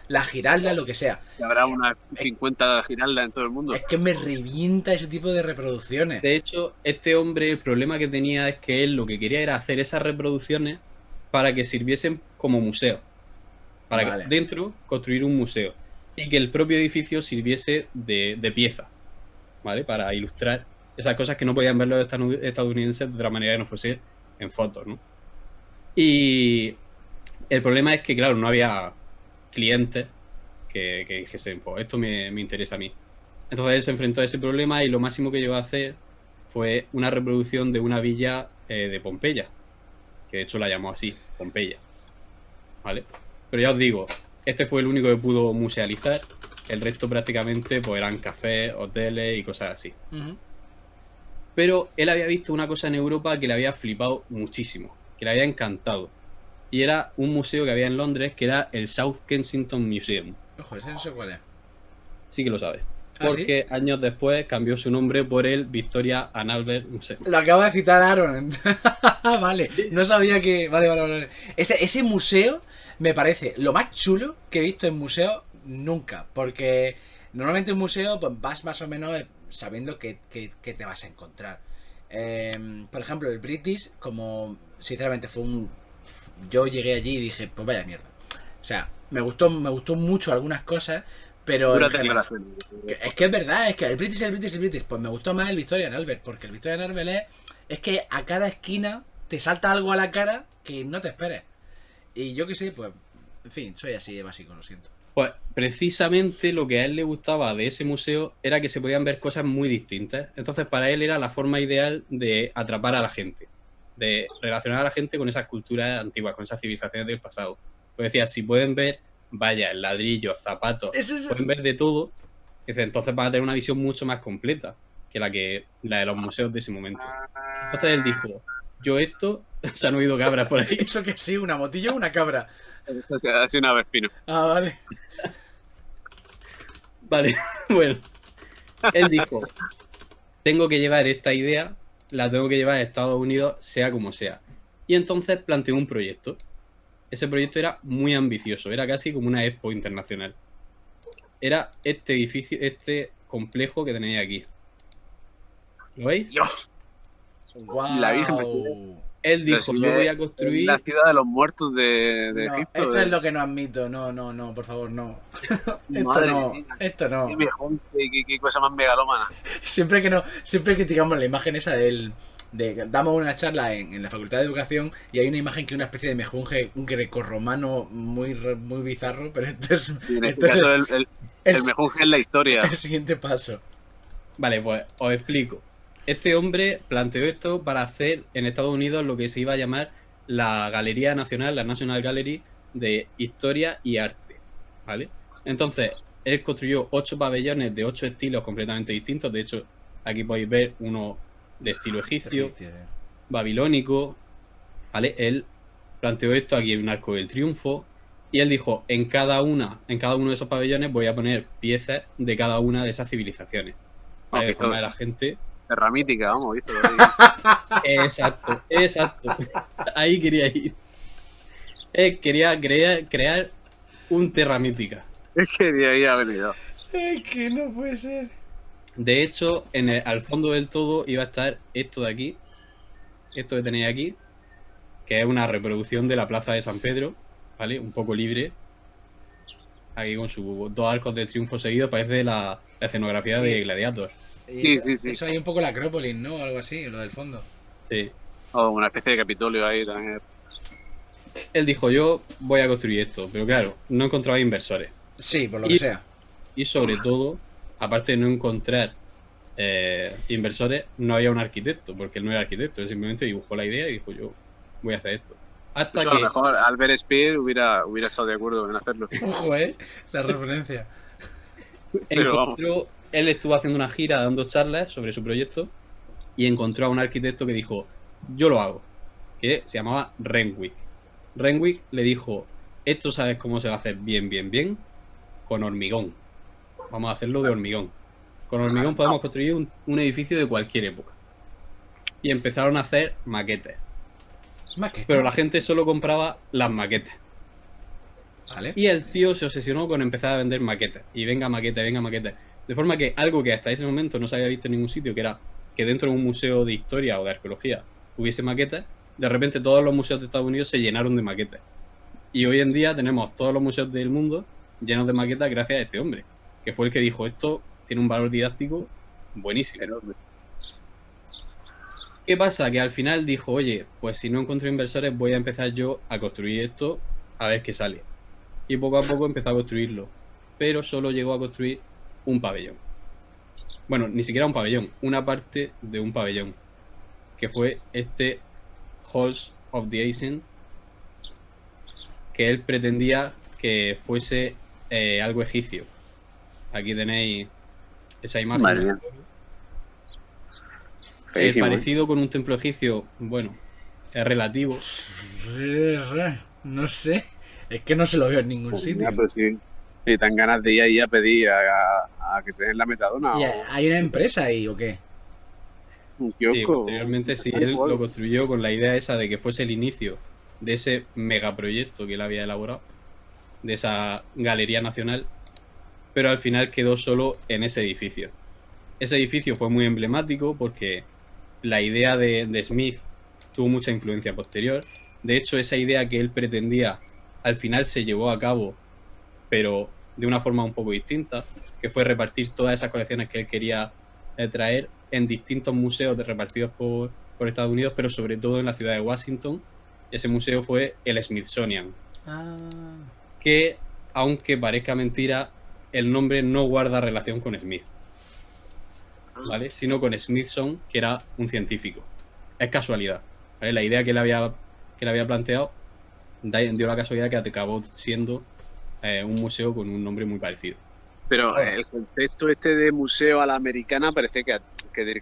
la Giralda, lo que sea. Que habrá unas 50 Giralda en todo el mundo. Es que me revienta ese tipo de reproducciones. De hecho, este hombre, el problema que tenía es que él lo que quería era hacer esas reproducciones para que sirviesen como museo. Para Vale. que dentro construir un museo. Y que el propio edificio sirviese de pieza. ¿Vale? Para ilustrar esas cosas que no podían ver los estadounidenses de otra manera que no fuese en fotos, ¿no? Y el problema es que, claro, no había clientes que dijesen, pues esto me interesa a mí. Entonces él se enfrentó a ese problema y lo máximo que llegó a hacer fue una reproducción de una villa de Pompeya, que de hecho la llamó así, Pompeya. ¿Vale? Pero ya os digo, este fue el único que pudo musealizar. El resto prácticamente pues eran cafés, hoteles y cosas así. Uh-huh. Pero él había visto una cosa en Europa que le había flipado muchísimo, que le había encantado. Y era un museo que había en Londres, que era el South Kensington Museum. Ojo, ese no sé cuál es. Sí que lo sabes. ¿Ah, Porque sí? años después cambió su nombre por el Victoria and Albert Museum. Lo acabo de citar Aaron. Vale, no sabía que... Vale. Ese museo me parece lo más chulo que he visto en museo nunca. Porque normalmente en un museo pues, vas más o menos sabiendo que te vas a encontrar. Por ejemplo, el British, como sinceramente fue un... Yo llegué allí y dije, pues vaya mierda. O sea, me gustó mucho algunas cosas, pero... Es que es verdad, es que el British, pues me gustó más el Victoria and Albert, porque el Victoria and Albert es que a cada esquina te salta algo a la cara que no te esperes. Y yo qué sé, pues, en fin, soy así de básico, lo siento. Pues precisamente lo que a él le gustaba de ese museo era que se podían ver cosas muy distintas. Entonces para él era la forma ideal de atrapar a la gente, de relacionar a la gente con esas culturas antiguas, con esas civilizaciones del pasado. Pues decía, si pueden ver vallas, ladrillos, zapatos, pueden ver de todo, entonces van a tener una visión mucho más completa que la de los museos de ese momento. Entonces él dijo, yo esto, se han oído cabras por ahí. ¿Eso que sí? ¿Una motilla o una cabra? Ha sido un avespino. Ah, vale. Vale, bueno. Él dijo, tengo que llevar esta idea, la tengo que llevar a Estados Unidos, sea como sea. Y entonces planteó un proyecto. Ese proyecto era muy ambicioso, era casi como una expo internacional. era este edificio, este complejo que tenéis aquí. ¿Lo veis? Dios. ¡Guau! La Virgen, Él dijo, yo voy a construir... la ciudad de los muertos de No, Egipto. esto es lo que no admito. No, por favor, no. Esto Madre no, mía, esto no. qué mejor, qué cosa más megalómana. Siempre criticamos la imagen esa damos una charla en la Facultad de Educación y hay una imagen que es una especie de mejunje, un grecorromano muy bizarro, pero esto es, Y en esto este es caso, el mejunje es la historia. el siguiente paso. Vale, pues os explico. Este hombre planteó esto para hacer en Estados Unidos lo que se iba a llamar la Galería Nacional, la National Gallery de Historia y Arte, ¿vale? Entonces, él construyó 8 pabellones de 8 estilos completamente distintos. De hecho, aquí podéis ver uno de estilo egipcio, babilónico, ¿vale? Él planteó esto, aquí hay un arco del triunfo, y él dijo, en cada uno de esos pabellones voy a poner piezas de cada una de esas civilizaciones. ¿Vale? De forma de la gente... Terramítica, vamos, hizo ahí. Exacto. Ahí quería ir. Quería crear un Terramítica. Es que de ahí ha venido. Es que no puede ser. De hecho, al fondo del todo iba a estar esto de aquí. Esto que tenéis aquí. Que es una reproducción de la plaza de San Pedro. ¿Vale? Un poco libre. Aquí con sus 2 arcos de triunfo seguidos. Parece la escenografía de Gladiator. Sí. Eso hay un poco la Acrópolis, ¿no? Algo así, lo del fondo. Sí. O una especie de Capitolio ahí también. Él dijo, yo voy a construir esto. Pero claro, no encontraba inversores. Sí, por lo que sea. Y sobre todo, aparte de no encontrar inversores, no había un arquitecto, porque él no era arquitecto, él simplemente dibujó la idea y dijo, yo voy a hacer esto. Hasta Pues que a lo mejor Albert Speer hubiera estado de acuerdo en hacerlo. Ojo, la referencia. Pero él estuvo haciendo una gira dando charlas sobre su proyecto y encontró a un arquitecto que dijo, yo lo hago, que se llamaba Renwick. Renwick le dijo, esto sabes cómo se va a hacer bien, con hormigón. Vamos a hacerlo de hormigón. Con hormigón podemos construir un edificio de cualquier época. Y empezaron a hacer maquetes. Pero la gente solo compraba las maquetes. Vale. Y el tío se obsesionó con empezar a vender maquetes. Y venga maquetes. De forma que algo que hasta ese momento no se había visto en ningún sitio, que era que dentro de un museo de historia o de arqueología hubiese maquetes, de repente todos los museos de Estados Unidos se llenaron de maquetes. Y hoy en día tenemos todos los museos del mundo llenos de maquetas gracias a este hombre, que fue el que dijo, esto tiene un valor didáctico buenísimo. enorme. ¿Qué pasa? Que al final dijo, oye, pues si no encuentro inversores voy a empezar yo a construir esto a ver qué sale. Y poco a poco empezó a construirlo, pero solo llegó a construir un pabellón. Bueno, ni siquiera un pabellón, una parte de un pabellón, que fue este Halls of the Asian, que él pretendía que fuese algo egipcio. Aquí tenéis esa imagen. Madre mía. El Feísimo, parecido con un templo egipcio, bueno, es relativo. No sé. Es que no se lo veo en ningún Pues sitio. mira, pero sí. Y tan ganas de ir ahí a pedir a que te den la metadona ¿Y o hay una empresa ahí o qué? un Sí, kiosco. posteriormente sí, Tal él cual. lo construyó con la idea esa de que fuese el inicio de ese megaproyecto que él había elaborado, de esa Galería Nacional, pero al final quedó solo en ese edificio. Ese edificio fue muy emblemático porque la idea de Smith tuvo mucha influencia posterior. De hecho, esa idea que él pretendía al final se llevó a cabo, pero de una forma un poco distinta, que fue repartir todas esas colecciones que él quería traer en distintos museos repartidos por Estados Unidos, pero sobre todo en la ciudad de Washington. Ese museo fue el Smithsonian, que, aunque parezca mentira, el nombre no guarda relación con Smith, ¿vale? Sino con Smithson, que era un científico. Es casualidad, ¿vale? La idea que él había planteado dio la casualidad que acabó siendo un museo con un nombre muy parecido. Pero el contexto este de museo a la americana parece que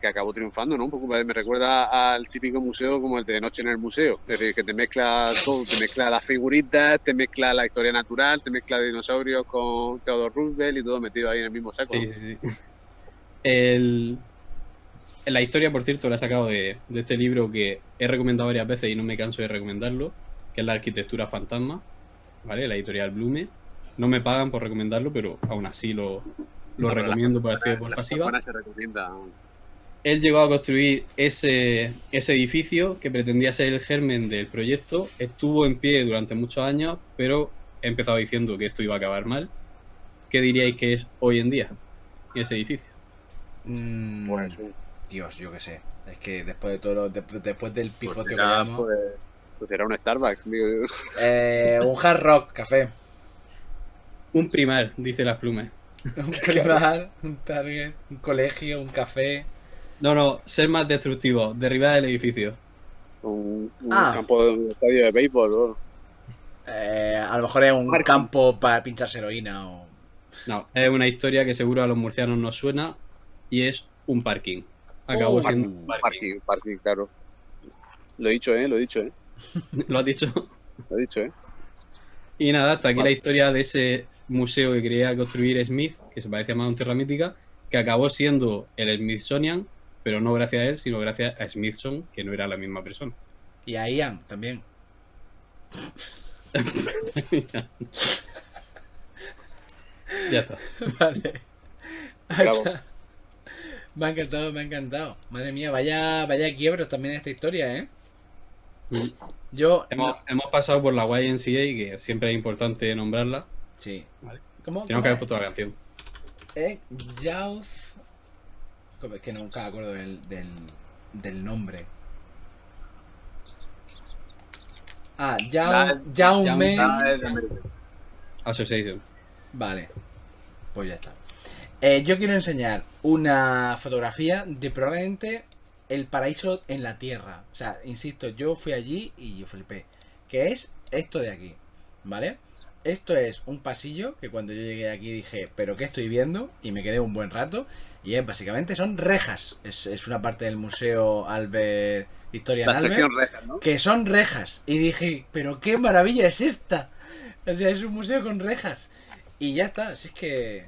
acabó triunfando, ¿no? Un poco me recuerda al típico museo como el de Noche en el Museo. Es decir, que te mezcla todo, te mezcla las figuritas, te mezcla la historia natural, te mezcla dinosaurios con Theodore Roosevelt y todo metido ahí en el mismo saco. Sí. La historia, por cierto, la he sacado de este libro que he recomendado varias veces y no me canso de recomendarlo, que es La arquitectura fantasma, ¿vale? La editorial Blume, No me pagan por recomendarlo, pero aún así lo recomiendo por activa y por pasiva. Se recomienda. Él llegó a construir ese edificio que pretendía ser el germen del proyecto. Estuvo en pie durante muchos años, pero he empezado diciendo que esto iba a acabar mal. ¿Qué diríais que es hoy en día ese edificio? Pues, Dios, yo qué sé. Es que después de todo después del pifoteo que era, llamo... pues era un Starbucks, digo yo. Un Hard Rock Café. Un primar, dice las plumas. Un Primar, un Target, un colegio, un café. No, ser más destructivo, derribar el edificio. Un campo de un estadio de béisbol, ¿no? A lo mejor es un Parking. campo para pincharse heroína o... No, es una historia que seguro a los murcianos nos suena y es un parking. Acabó siendo un parking. Parking, claro. Lo he dicho, ¿eh? ¿Lo has dicho? Lo he dicho, ¿eh? Y nada, hasta aquí la historia de ese museo que quería construir Smith, que se parecía más a un Tierra Mítica, que acabó siendo el Smithsonian, pero no gracias a él, sino gracias a Smithson, que no era la misma persona. Y a Ian también. Ya está. Vale. Bravo. Me ha encantado. Madre mía, vaya quiebros también esta historia, ¿eh? Yo... Hemos pasado por la YMCA, que siempre es importante nombrarla. Sí. Vale. ¿Cómo? Tenemos que haber puesto la canción. Youth... Es que nunca me acuerdo del nombre. Young Men... Association. Vale. Pues ya está. Yo quiero enseñar una fotografía de probablemente el paraíso en la tierra. O sea, insisto, yo fui allí y yo flipé. Que es esto de aquí, ¿vale? Esto es un pasillo que cuando yo llegué aquí dije, ¿pero qué estoy viendo? Y me quedé un buen rato. Y básicamente son rejas. Es una parte del museo Albert Victoria La Albert, sección rejas, ¿no? que son rejas. Y dije, ¿pero qué maravilla es esta? O sea, es un museo con rejas. Y ya está, así es que...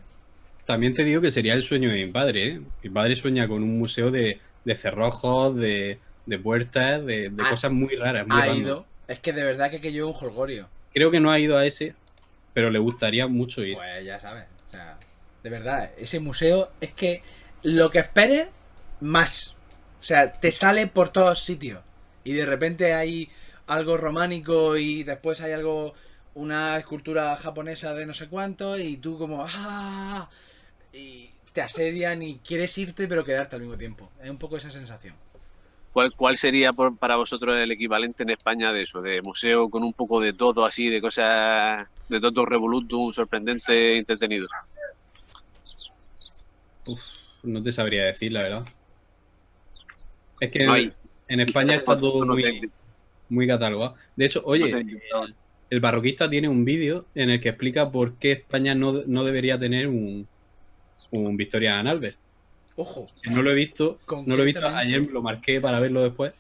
También te digo que sería el sueño de mi padre, ¿eh? Mi padre sueña con un museo de cerrojos, de puertas, de cosas muy raras. Muy Ha random. ido. Es que de verdad que aquello es un jolgorio. Creo que no ha ido a ese, pero le gustaría mucho ir. Pues ya sabes. O sea, de verdad, ese museo es que lo que esperes, más. O sea, te sale por todos sitios. Y de repente hay algo románico y después hay algo, una escultura japonesa de no sé cuánto, y tú como ¡ah! Y te asedian y quieres irte pero quedarte al mismo tiempo. Es un poco esa sensación. ¿Cuál sería para vosotros el equivalente en España de eso? De museo con un poco de todo así, de cosas, de todo revolutum, sorprendente, entretenido. No te sabría decir, la verdad. Es que No hay. en España está todo muy catalogado. De hecho, oye, el barroquista tiene un vídeo en el que explica por qué España no debería tener un Victorian Albert. Ojo. No lo he visto, ayer lo marqué para verlo después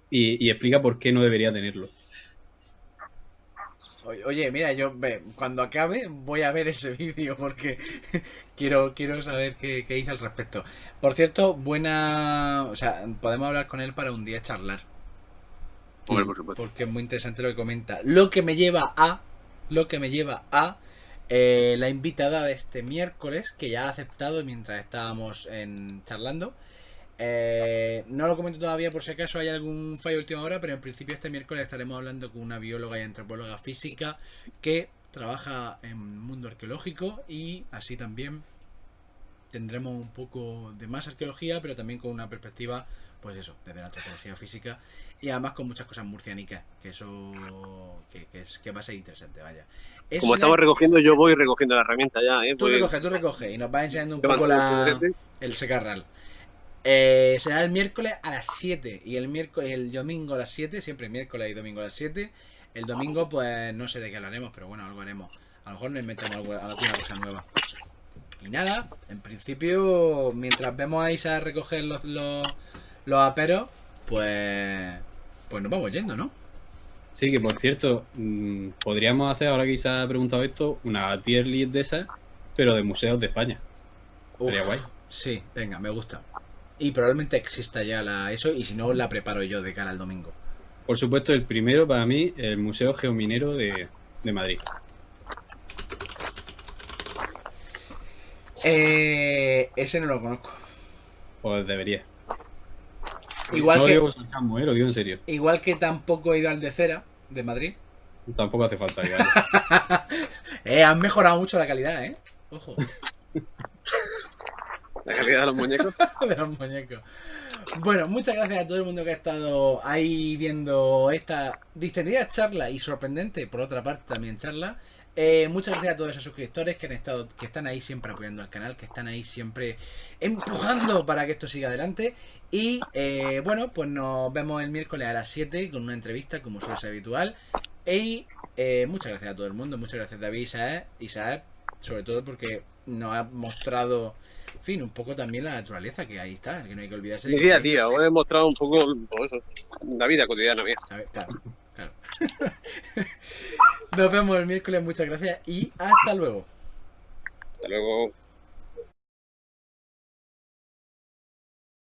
y explica por qué no debería tenerlo. Oye, mira, cuando acabe voy a ver ese vídeo porque quiero saber qué dice al respecto. Por cierto, o sea, podemos hablar con él para un día charlar. Hombre, por supuesto. Porque es muy interesante lo que comenta. Lo que me lleva a la invitada de este miércoles, que ya ha aceptado mientras estábamos charlando. No lo comento todavía por si acaso hay algún fallo de última hora, pero en principio este miércoles estaremos hablando con una bióloga y antropóloga física que trabaja en mundo arqueológico, y así también tendremos un poco de más arqueología, pero también con una perspectiva, pues eso, desde la antropología física, y además con muchas cosas murcianicas, que eso que va a ser interesante, vaya. Como estamos recogiendo, yo voy recogiendo la herramienta ya, ¿eh? Tú recoge y nos vas enseñando un poco el secarral. Será el miércoles a las 7 y el domingo a las 7, siempre miércoles y domingo a las 7. El domingo pues no sé de qué hablaremos, pero bueno, algo haremos. A lo mejor nos inventamos alguna cosa nueva. Y nada, en principio, mientras vemos a Isa recoger los aperos, pues nos vamos yendo, ¿no? Sí, que por cierto, podríamos hacer, ahora que Isa ha preguntado esto, una tier list de esas, pero de museos de España. Sería guay. Sí, venga, me gusta. Y probablemente exista ya eso, y si no, la preparo yo de cara al domingo. Por supuesto, el primero para mí, el Museo Geominero de Madrid. Ese no lo conozco. Pues debería. Igual no que, lo digo con sarcasmo, lo digo en serio. igual que tampoco he ido al de Cera, de Madrid. Tampoco hace falta que vaya. Han mejorado mucho la calidad, Ojo, La calidad de los muñecos. de los muñecos. Bueno, muchas gracias a todo el mundo que ha estado ahí viendo esta distendida charla y sorprendente, por otra parte, también charla. Muchas gracias a todos esos suscriptores que están ahí siempre apoyando al canal, que están ahí siempre empujando para que esto siga adelante. Y bueno, pues nos vemos el miércoles a las 7 con una entrevista, como suele ser habitual. Y muchas gracias a todo el mundo, muchas gracias David y Isaac, sobre todo porque nos ha mostrado, en fin, un poco también la naturaleza que ahí está, que no hay que olvidarse. Mi día a día, os he mostrado un poco pues eso, la vida cotidiana mía. A ver, claro. Nos vemos el miércoles, muchas gracias y hasta luego. Hasta luego.